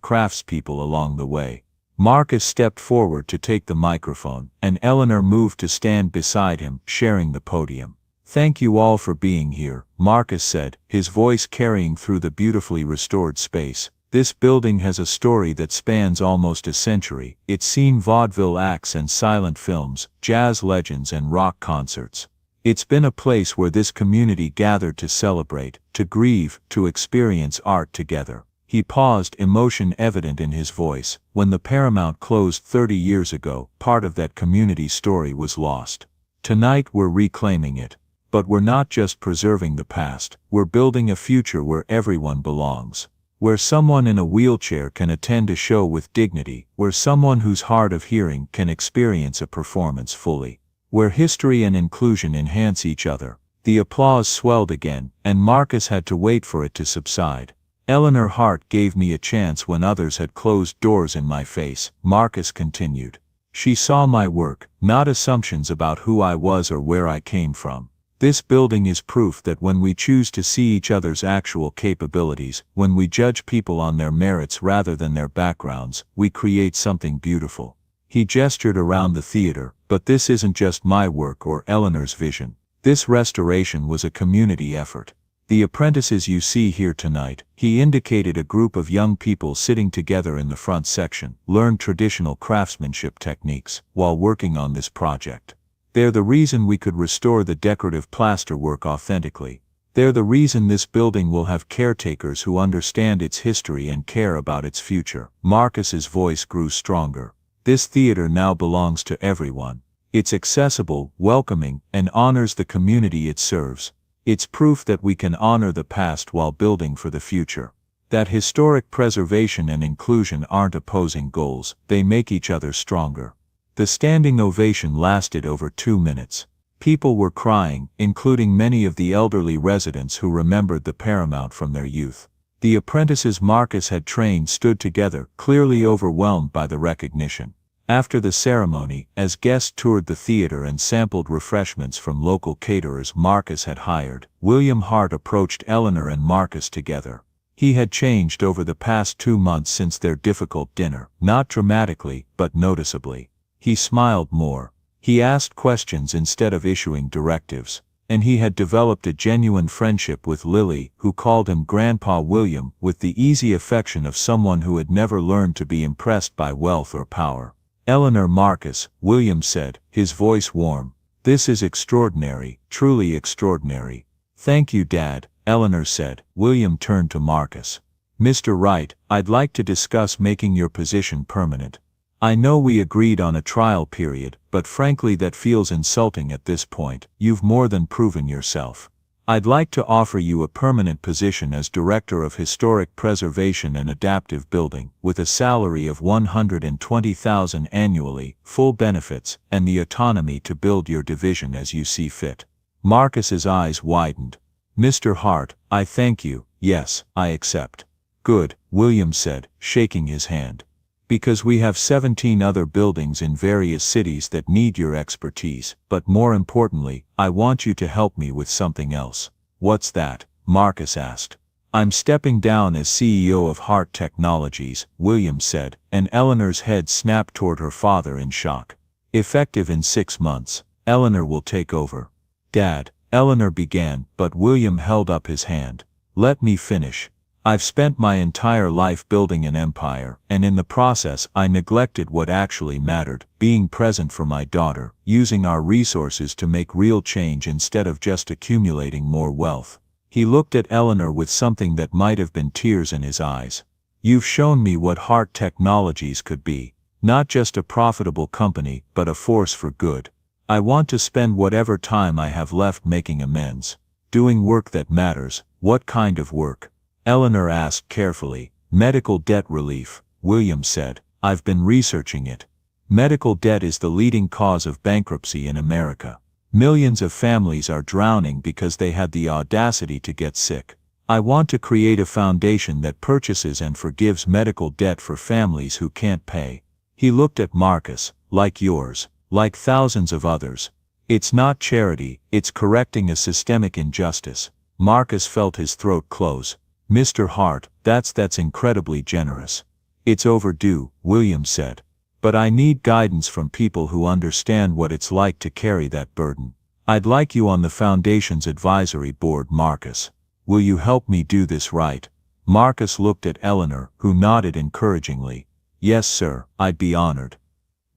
craftspeople along the way. Marcus stepped forward to take the microphone, and Eleanor moved to stand beside him, sharing the podium. Thank you all for being here, Marcus said, his voice carrying through the beautifully restored space. This building has a story that spans almost a century. It's seen vaudeville acts and silent films, jazz legends and rock concerts. It's been a place where this community gathered to celebrate, to grieve, to experience art together. He paused, emotion evident in his voice. When the Paramount closed 30 years ago, part of that community story was lost. Tonight we're reclaiming it. But we're not just preserving the past, we're building a future where everyone belongs. Where someone in a wheelchair can attend a show with dignity, where someone who's hard of hearing can experience a performance fully. Where history and inclusion enhance each other. The applause swelled again, and Marcus had to wait for it to subside. Eleanor Hart gave me a chance when others had closed doors in my face, Marcus continued. She saw my work, not assumptions about who I was or where I came from. This building is proof that when we choose to see each other's actual capabilities, when we judge people on their merits rather than their backgrounds, we create something beautiful. He gestured around the theater, but this isn't just my work or Eleanor's vision. This restoration was a community effort. The apprentices you see here tonight, he indicated a group of young people sitting together in the front section, learned traditional craftsmanship techniques while working on this project. They're the reason we could restore the decorative plasterwork authentically. They're the reason this building will have caretakers who understand its history and care about its future. Marcus's voice grew stronger. This theater now belongs to everyone. It's accessible, welcoming, and honors the community it serves. It's proof that we can honor the past while building for the future. That historic preservation and inclusion aren't opposing goals, they make each other stronger. The standing ovation lasted over 2 minutes. People were crying, including many of the elderly residents who remembered the Paramount from their youth. The apprentices Marcus had trained stood together, clearly overwhelmed by the recognition. After the ceremony, as guests toured the theater and sampled refreshments from local caterers Marcus had hired, William Hart approached Eleanor and Marcus together. He had changed over the past 2 months since their difficult dinner, not dramatically, but noticeably. He smiled more. He asked questions instead of issuing directives. And he had developed a genuine friendship with Lily, who called him Grandpa William, with the easy affection of someone who had never learned to be impressed by wealth or power. Eleanor Marcus, William said, his voice warm. This is extraordinary, truly extraordinary. Thank you, Dad, Eleanor said. William turned to Marcus. Mr. Wright, I'd like to discuss making your position permanent. I know we agreed on a trial period, but frankly that feels insulting at this point. You've more than proven yourself. I'd like to offer you a permanent position as Director of Historic Preservation and Adaptive Building, with a salary of $120,000 annually, full benefits, and the autonomy to build your division as you see fit. Marcus's eyes widened. Mr. Hart, I thank you. Yes, I accept. Good, William said, shaking his hand. Because we have 17 other buildings in various cities that need your expertise, but more importantly, I want you to help me with something else. What's that? Marcus asked. I'm stepping down as CEO of Hart Technologies, William said, and Eleanor's head snapped toward her father in shock. Effective in 6 months, Eleanor will take over. Dad, Eleanor began, but William held up his hand. Let me finish. I've spent my entire life building an empire, and in the process I neglected what actually mattered, being present for my daughter, using our resources to make real change instead of just accumulating more wealth. He looked at Eleanor with something that might have been tears in his eyes. You've shown me what Hart Technologies could be, not just a profitable company, but a force for good. I want to spend whatever time I have left making amends, doing work that matters. What kind of work? Eleanor asked carefully. Medical debt relief, William said. I've been researching it. Medical debt is the leading cause of bankruptcy in America. Millions of families are drowning because they had the audacity to get sick. I want to create a foundation that purchases and forgives medical debt for families who can't pay. He looked at Marcus, like yours, like thousands of others. It's not charity, it's correcting a systemic injustice. Marcus felt his throat close. Mr. Hart, that's incredibly generous. It's overdue, William said. But I need guidance from people who understand what it's like to carry that burden. I'd like you on the Foundation's advisory board, Marcus. Will you help me do this right? Marcus looked at Eleanor, who nodded encouragingly. Yes, sir, I'd be honored.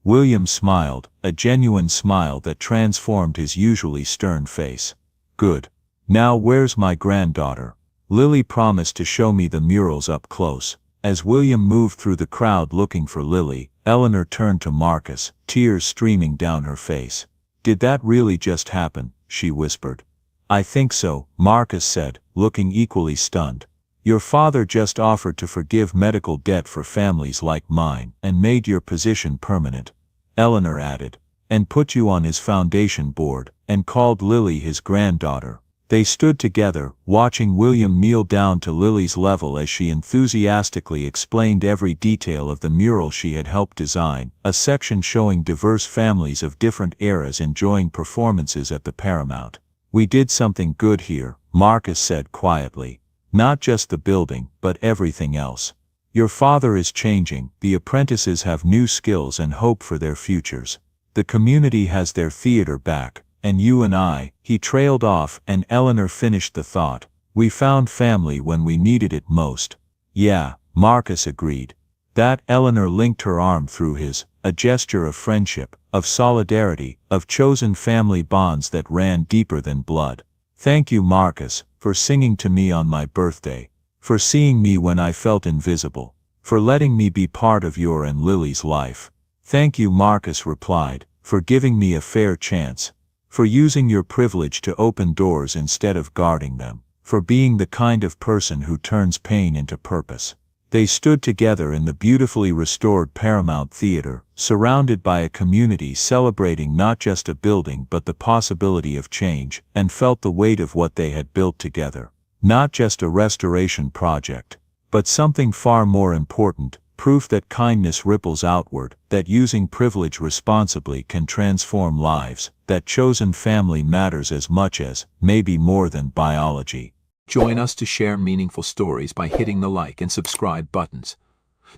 William smiled, a genuine smile that transformed his usually stern face. Good. Now where's my granddaughter? Lily promised to show me the murals up close. As William moved through the crowd looking for Lily, Eleanor turned to Marcus, tears streaming down her face. Did that really just happen? She whispered. I think so, Marcus said, looking equally stunned. Your father just offered to forgive medical debt for families like mine, and made your position permanent. Eleanor added. And put you on his foundation board, and called Lily his granddaughter. They stood together, watching William kneel down to Lily's level as she enthusiastically explained every detail of the mural she had helped design, a section showing diverse families of different eras enjoying performances at the Paramount. We did something good here, Marcus said quietly. Not just the building, but everything else. Your father is changing, the apprentices have new skills and hope for their futures. The community has their theater back, and you and I, he trailed off, and Eleanor finished the thought. We found family when we needed it most. Yeah, Marcus agreed. That Eleanor linked her arm through his, a gesture of friendship, of solidarity, of chosen family bonds that ran deeper than blood. Thank you, Marcus, for singing to me on my birthday, for seeing me when I felt invisible, for letting me be part of your and Lily's life. Thank you, Marcus replied, for giving me a fair chance, for using your privilege to open doors instead of guarding them, for being the kind of person who turns pain into purpose. They stood together in the beautifully restored Paramount Theater, surrounded by a community celebrating not just a building but the possibility of change, and felt the weight of what they had built together. Not just a restoration project, but something far more important, proof that kindness ripples outward, that using privilege responsibly can transform lives, that chosen family matters as much as, maybe more than, biology. Join us to share meaningful stories by hitting the like and subscribe buttons.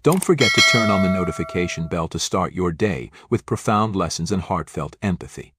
Don't forget to turn on the notification bell to start your day with profound lessons and heartfelt empathy.